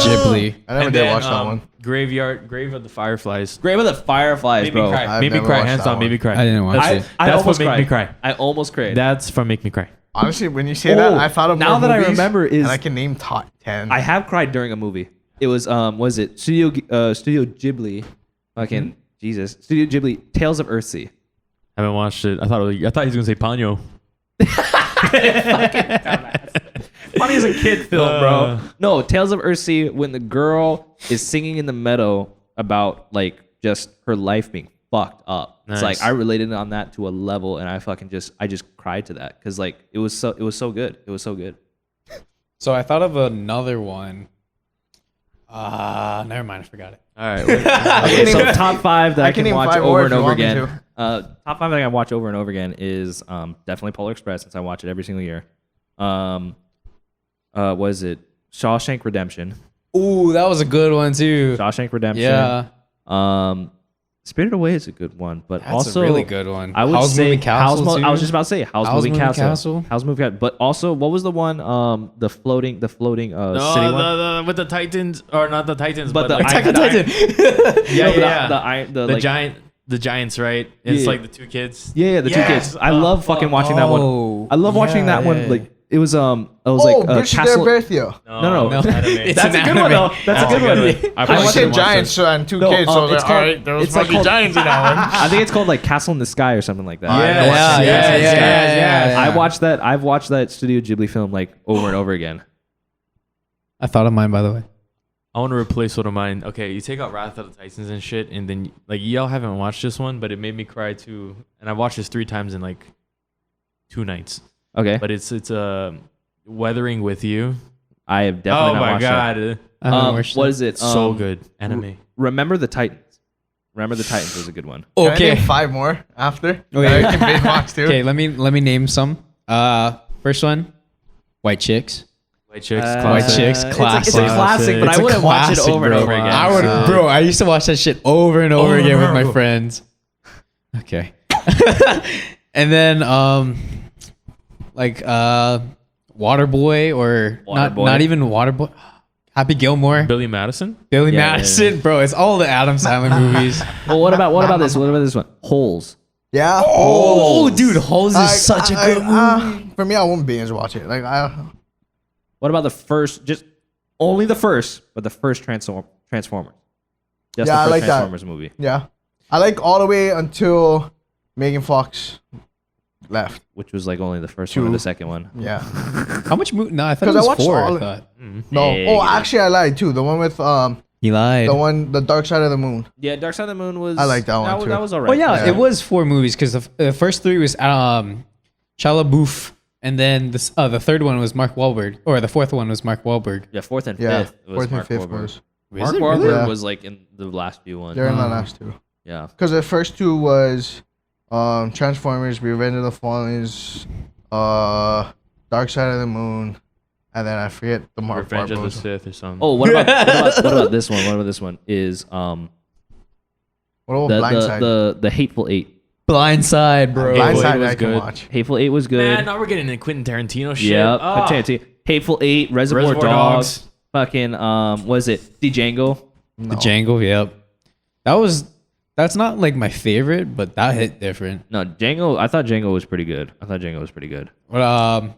Ghibli. I never And did then, watch that one. Grave of the Fireflies. Grave of the Fireflies, Made me bro. cry. I've Made me never cry. watched Hands that down, made one. me cry. I didn't watch That's- it. That's what almost made me cry. I almost cried. That's from Make Me Cry. Honestly, when you say that, I thought of now more that I movies, remember is and I can name top 10. I have cried during a movie. It was it Studio Ghibli, fucking Jesus, Studio Ghibli, Tales of Earthsea. Haven't watched it. I thought he was gonna say Ponyo. Funny as a kid film, bro. No, Tales of Earthsea, when the girl is singing in the meadow about like just her life being fucked up. It's Nice. like I related on that to a level, and I just cried to that because like it was so good. It was so good. So I thought of another one. Never mind. I forgot it. All right. Okay, so top 5 that I can name watch 5 more over if and you over want me again. Top 5 that I can watch over and over again is definitely Polar Express, since I watch it every single year. Was it Shawshank Redemption? Ooh, that was a good one too. Shawshank Redemption. Yeah, Spirited Away is a good one, but that's also a really good one. I would Howl's say Moving Castle too. I was just about to say Howl's Moving Castle. Howl's Moving Castle. But also, what was the one? The floating city one. With the Titans, or not the Titans, But but, the Attack on Titan. the Giants, right? It's Yeah. like the 2 kids. Yeah, the 2 kids. I love fucking watching that one. Oh, I love watching that one. yeah. Like it was like Bitch, Castle. their Berthio. No. No. Anime. It's That's an a good one anime. though. That's a good one. I I probably said should've watched giants and 2 No, kids, so I was it's like, called- alright, there was it's like fucking called- giants in that one. I think it's called like Castle in the Sky or something like that. Yeah. I watched that. I've watched that Studio Ghibli film like over and over again. I thought of mine, by the way. I want to replace one of mine. Okay, you take out Wrath of the Titans and shit, and then like y'all haven't watched this one, but it made me cry too. And I watched this 3 times in like 2 nights. Okay, But it's Weathering with You. I have definitely Oh not my watched god, that. What is it? so good anime. Remember the Titans. Remember the Titans was a good one. Can I Okay. name 5 more after? Okay. I can binge watch too. Okay, let me name some. First one, White Chicks. White Chicks, White classic. Chicks, It's classic. a classic, but It's I a wouldn't watch it classic, over and bro. over again. I would, bro. I used to watch that shit over and over again with my friends. Okay. And then Waterboy or Waterboy. not even Waterboy. Happy Gilmore, Billy Madison. Billy Yeah, Madison, bro. It's all the Adam Sandler movies. Well, what about this? What about this one? Holes. Yeah. Oh, dude, Holes is such a good movie. For me, I won't binge watch it. Like What about the first? Just only the first, but the first Transformers. Just Yeah, the I first like that. Transformers movie, yeah, I like all the way until Megan Fox left. which was like only the first one or 2. the second one. Yeah. How much movie? No, I thought it 'Cause I was watched 4. all I of- thought No. Negative. Oh, actually, I lied too. The one with he lied. the Dark Side of the Moon. Yeah, Dark Side of the Moon was. I like that one, too. That was alright. Oh yeah, Yeah. it was 4 movies because the first 3 was Shia LaBeouf, and then the third one was Mark Wahlberg, or the fourth one was Mark Wahlberg. Yeah, fourth and Yeah. fifth. Was 4th and Mark 5th Wahlberg. was. Mark it Wahlberg really? Yeah. was like in the last few ones. They're in the last 2. Yeah. Because the first 2 was Transformers, Revenge of the Fallens, Dark Side of the Moon, and then I forget the Mark Revenge of the Barbosa. Sith or something. Oh, what about this one? What about this one? Is What about Blindside? the Hateful Eight. Blindside, bro. Blindside was I can good. watch. Hateful Eight was good. Man, now we're getting into Quentin Tarantino shit. Yeah, Ah. Hateful Eight, Reservoir Dogs. Fucking was it Django? The Django, yep. That's not like my favorite, but that hit different. No, Django. I thought Django was pretty good. But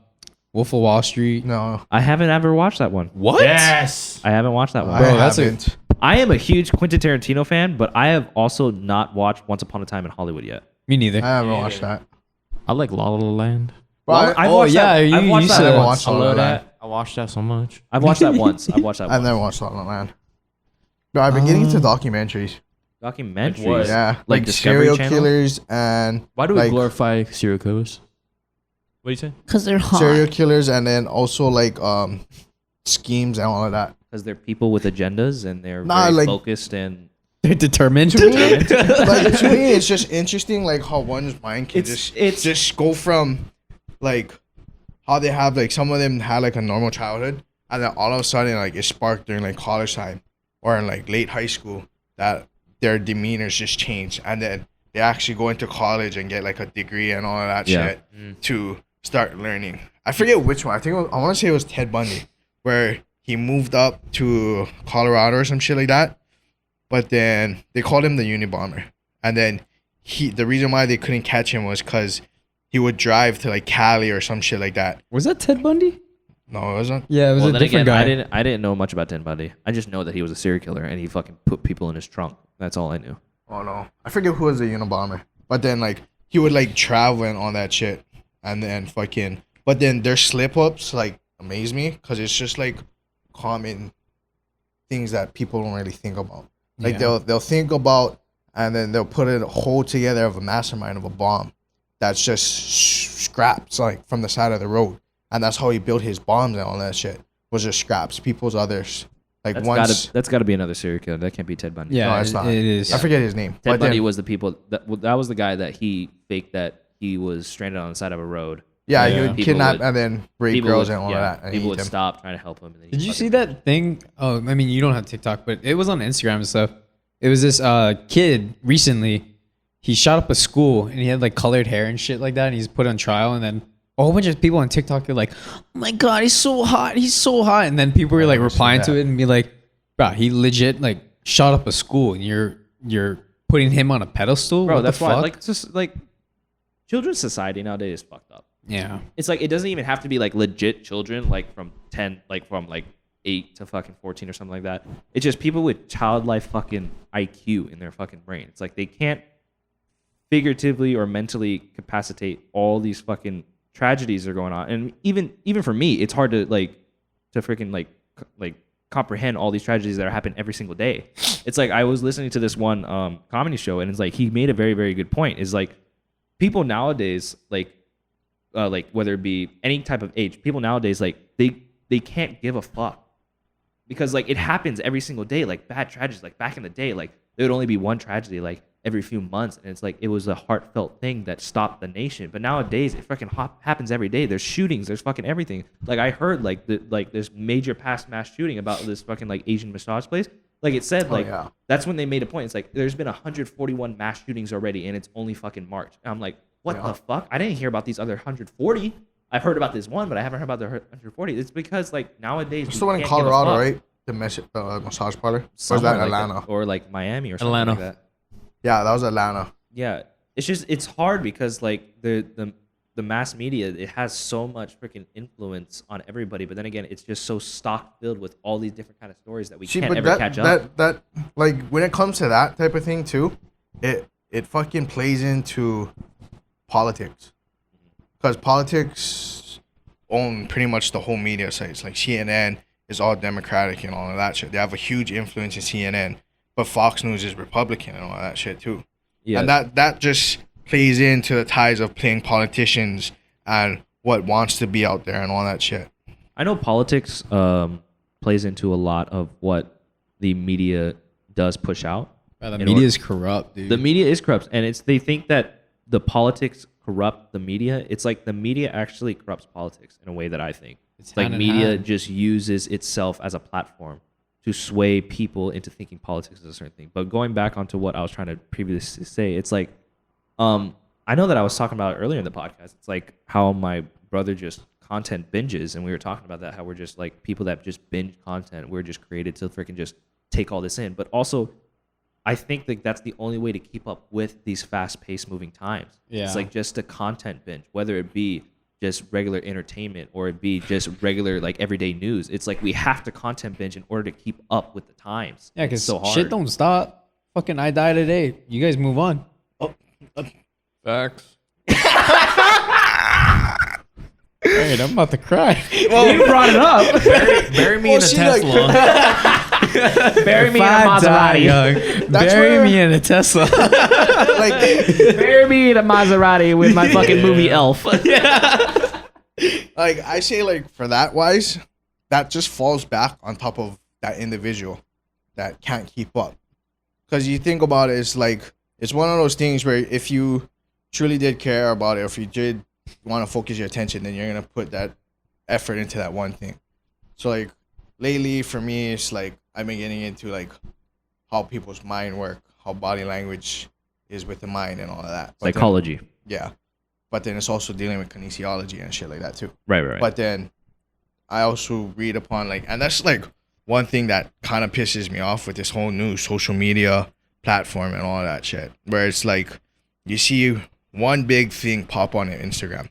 Wolf of Wall Street. No. I haven't ever watched that one. What? Yes. I haven't watched that one. Bro, I that's a- haven't. I am a huge Quentin Tarantino fan, but I have also not watched Once Upon a Time in Hollywood yet. Me neither. I haven't watched that. I like La La Land. Well, I've oh, watched yeah, that. I've you watched said that it once. once. I La La love Land. that. I watched that so much. I've watched that once. I've never watched La La Land. But I've been getting into documentaries. Documentaries. What? Yeah, Like like Discovery serial Channel? killers and Why do we like, glorify serial killers? What do you say? Because they're hot. serial killers, and then also like schemes and all of that. Because they're people with agendas and they're Nah, very like- focused and They're determined. To me, like to me, it's just interesting, like how one's mind can It's- just go from like how they have like some of them had like a normal childhood, and then all of a sudden like it sparked during like college time or in like late high school that their demeanors just change, and then they actually go into college and get like a degree and all of that Yeah. shit to start learning. I forget which one. I think I want to say it was Ted Bundy, where he moved up to Colorado or some shit like that. But then they called him the Unabomber, and then the reason why they couldn't catch him was because he would drive to like Cali or some shit like that. Was that Ted Bundy? No, it wasn't. Yeah, it was well, a then different again, guy. I didn't know much about Ted Bundy. I just know that he was a serial killer and he fucking put people in his trunk. That's all I knew. Oh no, I forget who was the Unabomber. But then like he would like travel and all that shit, and then fucking. But then their slip ups like amaze me because it's just like common things that people don't really think about. Like Yeah. they'll think about, and then they'll put a whole together of a mastermind of a bomb that's just scraps like from the side of the road, and that's how he built his bombs and all that shit was just scraps, people's others. Like That's gotta be another serial killer. That can't be Ted Bundy. Yeah, No, it's not. it is. I forget his name. Ted but Bundy then, was the people that was the guy that he faked that he was stranded on the side of a road. yeah, Yeah. he would People kidnap would- and then rape People girls would, and all yeah, of that. And people eat would them. stop trying to help him. And then Did he'd you fucking- see that thing? Oh, I mean, you don't have TikTok, but it was on Instagram and stuff. It was this kid recently. He shot up a school and he had like colored hair and shit like that. And he's put on trial. And then a whole bunch of people on TikTok are like, "Oh my god, he's so hot! He's so hot!" And then people were like never seen replying to that. it and be like, "Bro, he legit like shot up a school, and you're putting him on a pedestal, Bro, What that's the why fuck?" like it's just like children's society nowadays is fucked up. Yeah, It's like it doesn't even have to be like legit children, like from 8 to fucking 14 or something like that. It's just people with childlike fucking IQ in their fucking brain. It's like they can't figuratively or mentally capacitate all these fucking tragedies that are going on. And even for me, it's hard to freaking comprehend all these tragedies that are happening every single day. It's like I was listening to this one comedy show, and it's like he made a very, very good point. Is like people nowadays, like whether it be any type of age, people nowadays like they can't give a fuck because like it happens every single day. Like bad tragedies, like back in the day, like there would only be one tragedy like every few months, and it's like it was a heartfelt thing that stopped the nation. But nowadays it fucking happens every day. There's shootings, there's fucking everything. Like I heard like this major past mass shooting about this fucking like Asian massage place. Like it said, like yeah. that's when they made a point. It's like there's been 141 mass shootings already, and it's only fucking March. And I'm like, what the fuck? I didn't hear about these other 140. I've heard about this one, but I haven't heard about the 140. It's because like nowadays It's we the one in can't give a Colorado, fuck. right? The massage parlor. Or was Somewhere that like Atlanta? or like Miami or something Atlanta. like that. Yeah, that was Atlanta. Yeah, it's hard because like the mass media, it has so much freaking influence on everybody, but then again, it's just so stock filled with all these different kind of stories that we can't but ever catch up. that like when it comes to that type of thing too, it fucking plays into politics, because politics own pretty much the whole media sites. Like CNN is all Democratic and all of that shit. They have a huge influence in CNN, but Fox News is Republican and all that shit too. Yeah, And that just plays into the ties of playing politicians and what wants to be out there and all that shit. I know politics plays into a lot of what the media does push out. Bro, the In media is corrupt, dude. The media is corrupt, and they think that the politics corrupt the media. It's like the media actually corrupts politics in a way that I think. It's like hand in media hand. just uses itself as a platform to sway people into thinking politics is a certain thing. But going back onto what I was trying to previously say, it's like, I know that I was talking about it earlier in the podcast. It's like how my brother just content binges, and we were talking about that, how we're just like people that just binge content. We're just created to freaking just take all this in. But also, I think that that's the only way to keep up with these fast-paced moving times. Yeah. It's like just a content binge, whether it be just regular entertainment or it be just regular like everyday news. It's like we have to content binge in order to keep up with the times. Yeah, It's because so hard. shit don't stop. Fucking I die today. You guys move on. Facts. Alright, I'm about to cry. Well, you brought it up. Bury me in a Tesla. Bury me in a If I die Maserati. young, That's bury where- me in a Tesla. Like, Bury me in a Maserati with my fucking movie Elf. like I say, like for that wise, that just falls back on top of that individual that can't keep up. Because you think about it, it's like it's one of those things where if you truly did care about it, or if you did want to focus your attention, then you're gonna put that effort into that one thing. So like lately for me, it's like I've been getting into like how people's mind work, how body language is with the mind and all of that. But then- Psychology. yeah. But then it's also dealing with kinesiology and shit like that too. Right. But then I also read upon like, and that's like one thing that kind of pisses me off with this whole new social media platform and all that shit, where it's like you see one big thing pop on Instagram,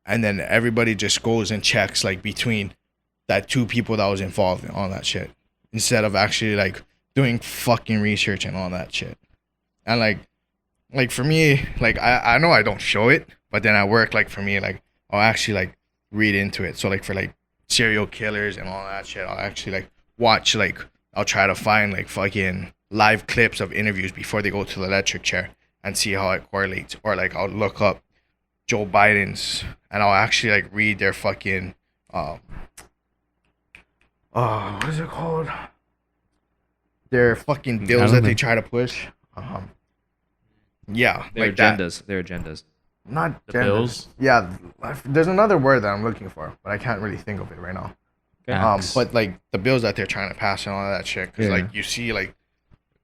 and then everybody just goes and checks like between that two people that was involved in all that shit, instead of actually like doing fucking research and all that shit. And like for me, like I know I don't show it, but then at work, like for me, like I'll actually like read into it. So like for like serial killers and all that shit, I'll actually like watch, like I'll try to find like fucking live clips of interviews before they go to the electric chair and see how it correlates. Or like I'll look up Joe Biden's and I'll actually like read their fucking what is it called? Their fucking bills that they try to push. Yeah, Their like that. agendas. Their agendas. Not The genders. bills? Yeah, there's another word that I'm looking for, but I can't really think of it right now. Facts. But like the bills that they're trying to pass and all that shit, because Yeah. like you see like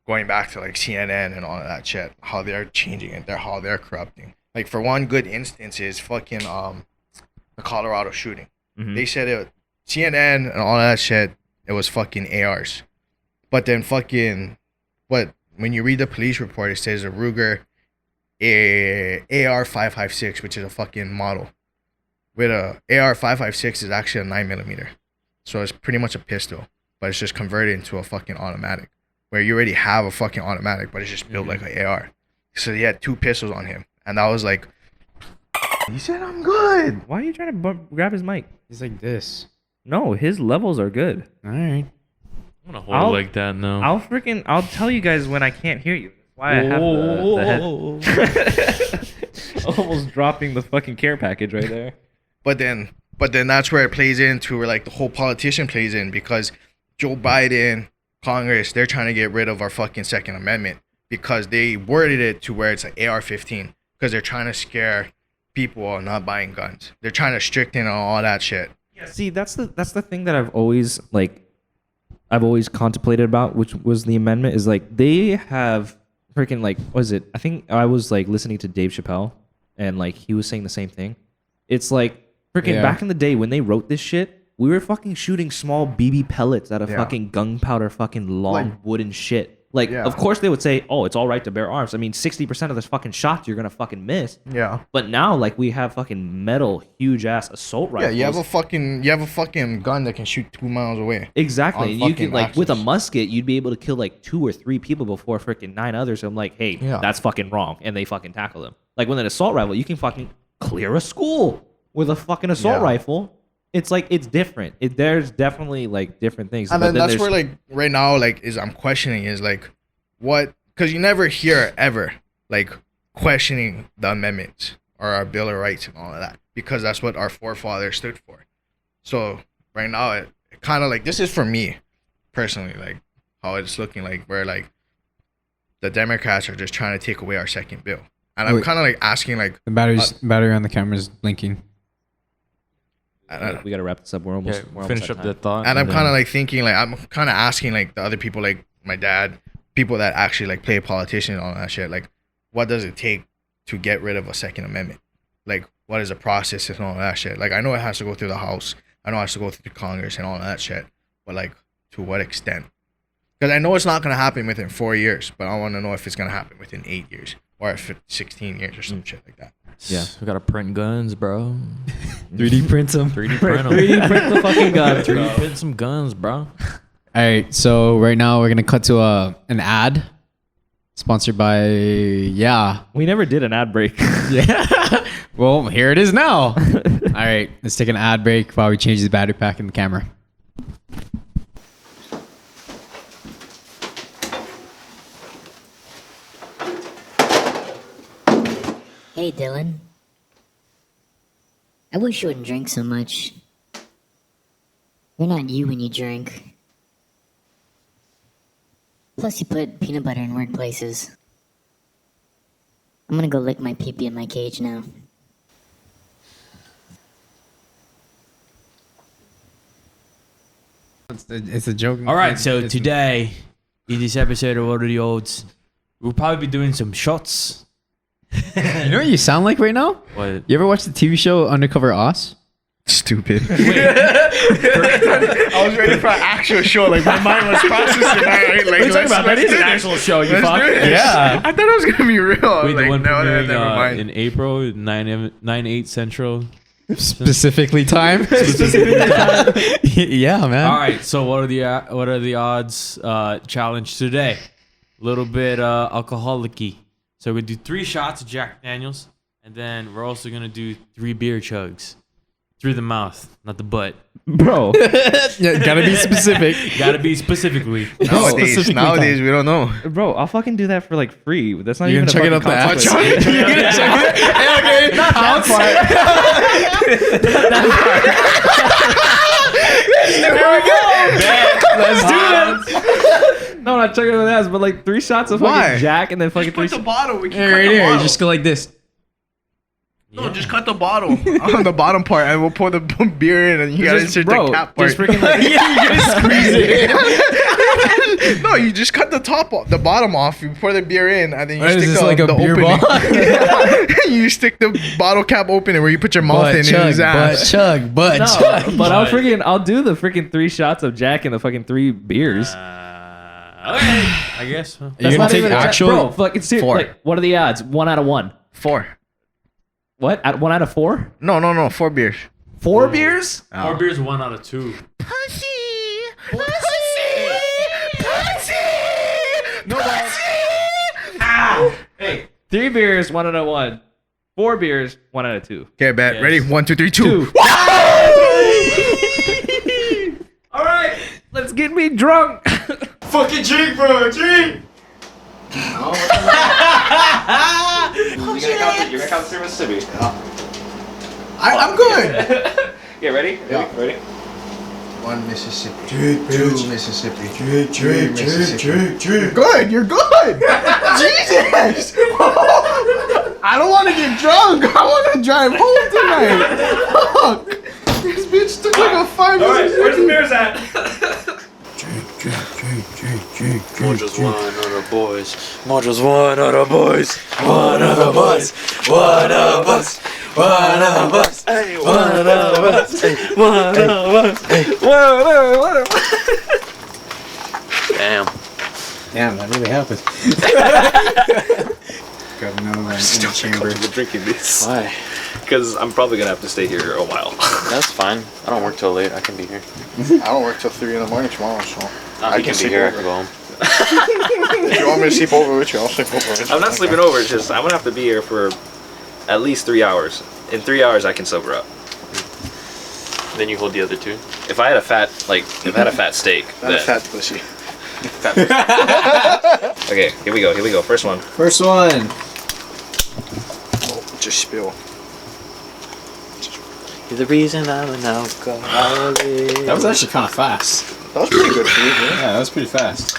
going back to like CNN and all of that shit, how they're changing it, how they're corrupting. Like for one good instance is fucking the Colorado shooting. Mhm. They said it CNN and all that shit. It was fucking ARs, but then fucking when you read the police report, it says a Ruger AR 556, which is a fucking model. With a AR 556 is actually a 9mm, so it's pretty much a pistol, but it's just converted into a fucking automatic, where you already have a fucking automatic, but it's just built like an AR. So he had two pistols on him, and that was like, he said I'm good. Why are you trying to grab his mic? He's like this. No, his levels are good. All right. I'm gonna hold it like that now. I'll tell you guys when I can't hear you. That's why I have the head. Almost dropping the fucking care package right there. But then that's where it plays into where like the whole politician plays in, because Joe Biden, Congress, they're trying to get rid of our fucking Second Amendment because they worded it to where it's like AR-15, because they're trying to scare people on not buying guns. They're trying to strict in on all that shit. Yeah, see, that's the thing that I've always contemplated about, which was the amendment, is like they have freaking like, what is it? I think I was like listening to Dave Chappelle and like he was saying the same thing. It's like freaking back in the day when they wrote this shit, we were fucking shooting small BB pellets out of fucking gunpowder, fucking long Like- wooden shit. Like, Yeah. of course they would say, oh, it's all right to bear arms. I mean, 60% of the fucking shots you're gonna fucking miss. Yeah. But now, like, we have fucking metal, huge ass assault Yeah, rifles. you have a fucking gun that can shoot 2 miles away. Exactly. on And you fucking can like with a axis. musket, you'd be able to kill like 2 or 3 people before freaking 9 others. I'm like, hey, Yeah. that's fucking wrong, and they fucking tackle them. Like with an assault rifle, you can fucking clear a school with a fucking assault Yeah. rifle. It's like it's different. There's definitely like different things. And But then that's there's- where like right now like is I'm questioning is like what, because you never hear ever like questioning the amendments or our Bill of Rights and all of that, because that's what our forefathers stood for. So right now it kind of like, this is for me personally, like how it's looking like where like the Democrats are just trying to take away our second bill, And I'm Wait. kind of like asking like, The battery on the camera is blinking. We gotta wrap this up. We're almost Finish at up time. that thought. and I'm then- kind of like thinking like, I'm kind of asking like the other people, like my dad, people that actually like play politicians and all that shit, like what does it take to get rid of a Second Amendment? Like what is the process and all that shit? Like I know it has to go through the House, I know it has to go through Congress and all that shit, but like to what extent? Because I know it's not gonna happen within 4 years, but I want to know if it's gonna happen within 8 years or if it's 16 years or some shit like that. Yeah. We gotta print guns, bro. 3D print them. 3D print them. 3D print the fucking gun. 3D print some guns, bro. All right, so right now we're gonna cut to an ad sponsored by We never did an ad break. yeah. Well, here it is now. All right, let's take an ad break while we change the battery pack in the camera. Hey, Dillon. I wish you wouldn't drink so much. You're not you when you drink. Plus, you put peanut butter in weird places. I'm gonna go lick my pee-pee in my cage now. It's a joke. All right, so today, in this episode of What Are the Odds, we'll probably be doing some shots. You know what you sound like right now? What? You ever watch the TV show Undercover Oz? Stupid. I was ready for an actual show. Like my mind was processing that. Right? Like, That is an actual show. You Let's fuck. do this. Yeah. I thought it was gonna be real. Wait, Like, the one no, premiering never mind. in April, 9/8 Central. Specifically time. Yeah, man. All right, so what are the odds? Challenge today, a little bit alcoholic-y. So we're gonna do 3 shots of Jack Daniels, and then we're also gonna do 3 beer chugs through the mouth, not the butt. Bro. Yeah, gotta be specific. Gotta be specifically. Nowadays, we don't know. Bro, I'll fucking do that for like free. That's not You're even gonna a check it out the fucking app. consequence. You're gonna check it. Okay, not that part. Let's do it. No, I'm not checking out the ass, but like 3 shots of Why? fucking Jack and then fucking 3 Put the bottle. We can Here, cut right the here. You bottle. just go like this. No, just cut the bottle on the bottom part, and we'll pour the beer in, and you gotta insert the cap part. Just freaking like, Yeah, you gotta squeeze it. No, you just cut the bottom off. You pour the beer in, and then you What is stick this, the, like a the beer opening. bong? You stick the bottle cap open, where you put your mouth in his ass. chug, no, chug. but I'll do the freaking 3 shots of Jack and the fucking 3 beers. Okay, I guess. Huh? You're gonna not take even a check. actual. Bro, fucking serious. 4. Like, what are the odds? 1 out of 1. 4. What? At 1 out of 4? No, 4 beers. 4 beers? 4 beers, 1 out of 2. Hey, 3 beers, 1 out of 1. 4 beers, 1 out of 2. Okay, bet. Yes. Ready? 1, 2, 3, 2. All right, let's get me drunk. Fucking drink, bro. Drink. You're gonna count through Mississippi. I'm good. Okay, ready? Ready? 1 Mississippi. 2 Mississippi. 3 Mississippi. You're good. Jesus. I don't want to get drunk. I want to drive home tonight. Fuck. This bitch took like a 5 minutes. Where's the beers at? Mojo's one of the boys. Mojo's one of the boys. One of the boys. One of us. One of us. Hey, one of us. Hey, one of us. Hey, one of us. Damn. Damn, that really happened. Got another one in the chamber. Drinking this. Why? Because I'm probably gonna have to stay here a while. That's fine. I don't work till late. I can be here. I don't work till 3 in the morning tomorrow, so I can be sleep here. I over. can go home. If you want me to sleep over with you, I'll sleep over with you. I'm not sleeping over. It's just I'm gonna have to be here for at least 3 hours. In 3 hours, I can sober up. Then you hold the other 2. If I had a fat steak, Not a then fat pussy. okay, here we go. First one. First one. Just spill. You're the reason I'm an alcoholic. That was actually kind of fast. That was pretty good for you, man. Yeah, that was pretty fast.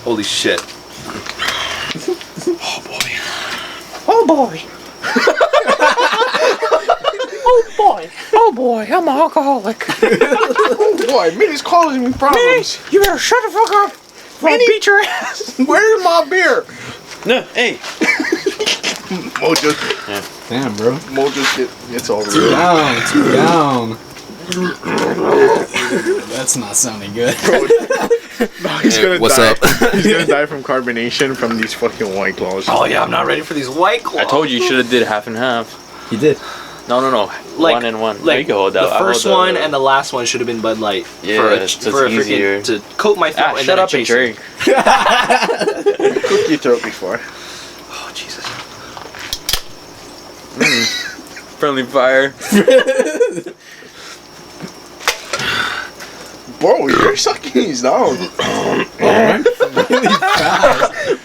Holy shit. Oh Oh boy. Oh boy, I'm an alcoholic. Oh boy, Minnie's causing me problems. You better shut the fuck up. Minnie, beat your ass. Where's my beer? No, hey. Mo just, Damn, bro. Mo just gets over Two it. down. Two down. That's not sounding good. No, he's gonna what's die. up? He's gonna die from carbonation from these fucking White Claws. Oh yeah, I'm not ready for these White Claws. I told you should have did half and half. He did. No. Like, 1 and 1. Like you can hold that. the first one and the last one should have been Bud Light. Yeah, so for a it's easier. freaking to coat my throat and shut then up and chase it. drink. Cook your throat before. Oh Jesus. Friendly fire. Bro, you're sucking these down. Really fast.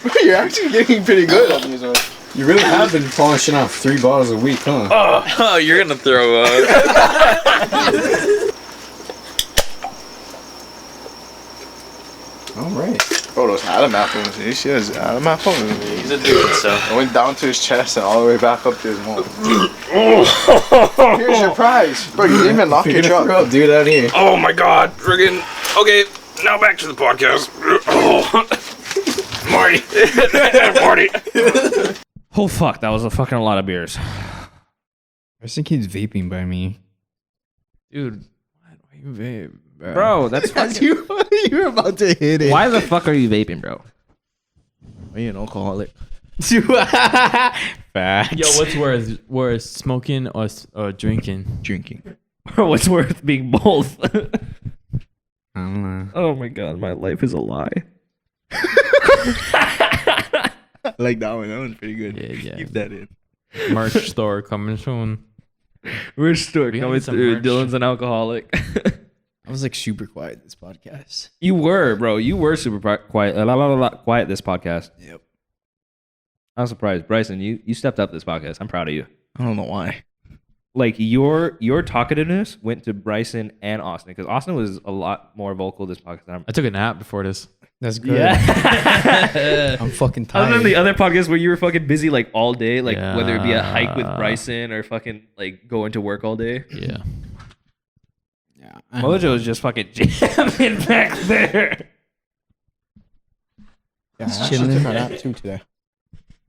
Bro, you're actually getting pretty good on these ones. You really have been polishing off 3 bottles a week, huh? Oh, you're gonna throw up. All right. Bro, those Adam apples. You see those Adam apples? He's a dude, so. I went down to his chest and all the way back up to his mouth. Here's your prize. Bro, you didn't even lock your You're gonna truck. throw up, dude, out here. Oh my God, friggin'. Okay, now back to the podcast. Oh. Marty. Marty. Oh fuck, that was a fucking lot of beers. I think he's vaping by me. Dude, why do you vape, bro? Bro, that's fucking... you were about to hit it. Why the fuck are you vaping, bro? Are you an alcoholic? Facts. Yo, what's worse, smoking or drinking? Drinking. Bro, what's worth being both? I don't know. Oh my God, my life is a lie. I like that one. That one's pretty good. Yeah. Keep that in. Merch store coming soon. We're still We gotta coming get some through. merch. Dylan's an alcoholic. I was like super quiet this podcast. You were, bro. You were super quiet. Quiet this podcast. Yep. I'm surprised, Bryson. You stepped up this podcast. I'm proud of you. I don't know why. Like your talkativeness went to Bryson and Austin because Austin was a lot more vocal this podcast than I took a nap before this. That's good. Yeah. I'm fucking Other tired. than the other podcasts where you were fucking busy like all day, like whether it be a hike with Yeah. Bryson or fucking like going to work all day. Yeah. Yeah. Mojo is just fucking jamming back there. He's chilling. too today.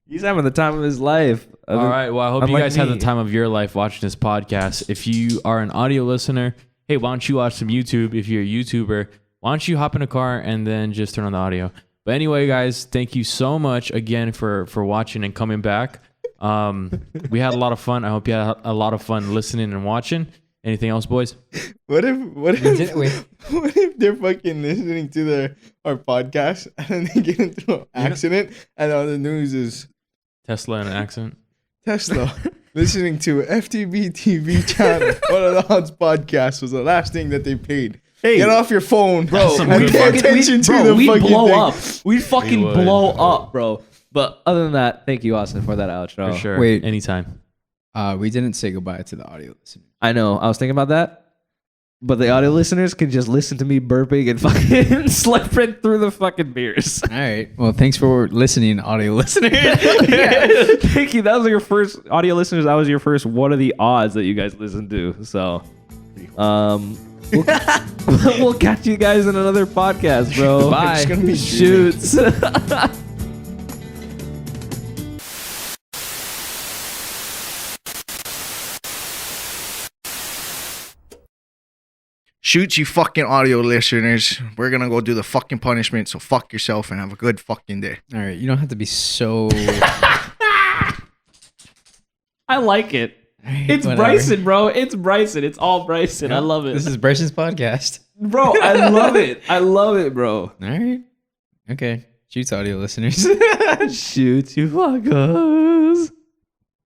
He's having the time of his life. All right. Well, I hope you unlike guys have the me. time of your life watching this podcast. If you are an audio listener, hey, why don't you watch some YouTube? If you're a YouTuber, why don't you hop in a car and then just turn on the audio? But anyway, guys, thank you so much again for watching and coming back. We had a lot of fun. I hope you had a lot of fun listening and watching. Anything else, boys? What if Wait. what if they're fucking listening to our podcast and then they get into an accident and on the news is Tesla in an accent. Tesla listening to FTB TV channel. What are the odds podcast was the last thing that they paid. Hey, Get off your phone, bro, some and good pay fucking- attention to bro, the we'd fucking blow thing. up. We'd fucking would. blow up, bro. But other than that, thank you, Austin, for that outro. For sure. Wait. Anytime. We didn't say goodbye to the audio listeners. I know. I was thinking about that. But the audio listeners can just listen to me burping and fucking slurping through the fucking beers. All right. Well, thanks for listening, audio listeners. Yeah. Thank you. That was your first audio listeners. That was your first. What are the odds that you guys listen to? So, we'll catch you guys in another podcast, bro. Bye. It's gonna be Shoots. Shoot, you fucking audio listeners. We're gonna go do the fucking punishment, so fuck yourself and have a good fucking day. All right. You don't have to be so. I like it. It's Whatever. Bryson, bro. It's Bryson. It's all Bryson. I love it. This is Bryson's podcast. Bro, I love it. I love it, bro. All right. Okay. Shoots, audio listeners. Shoot, you fucker.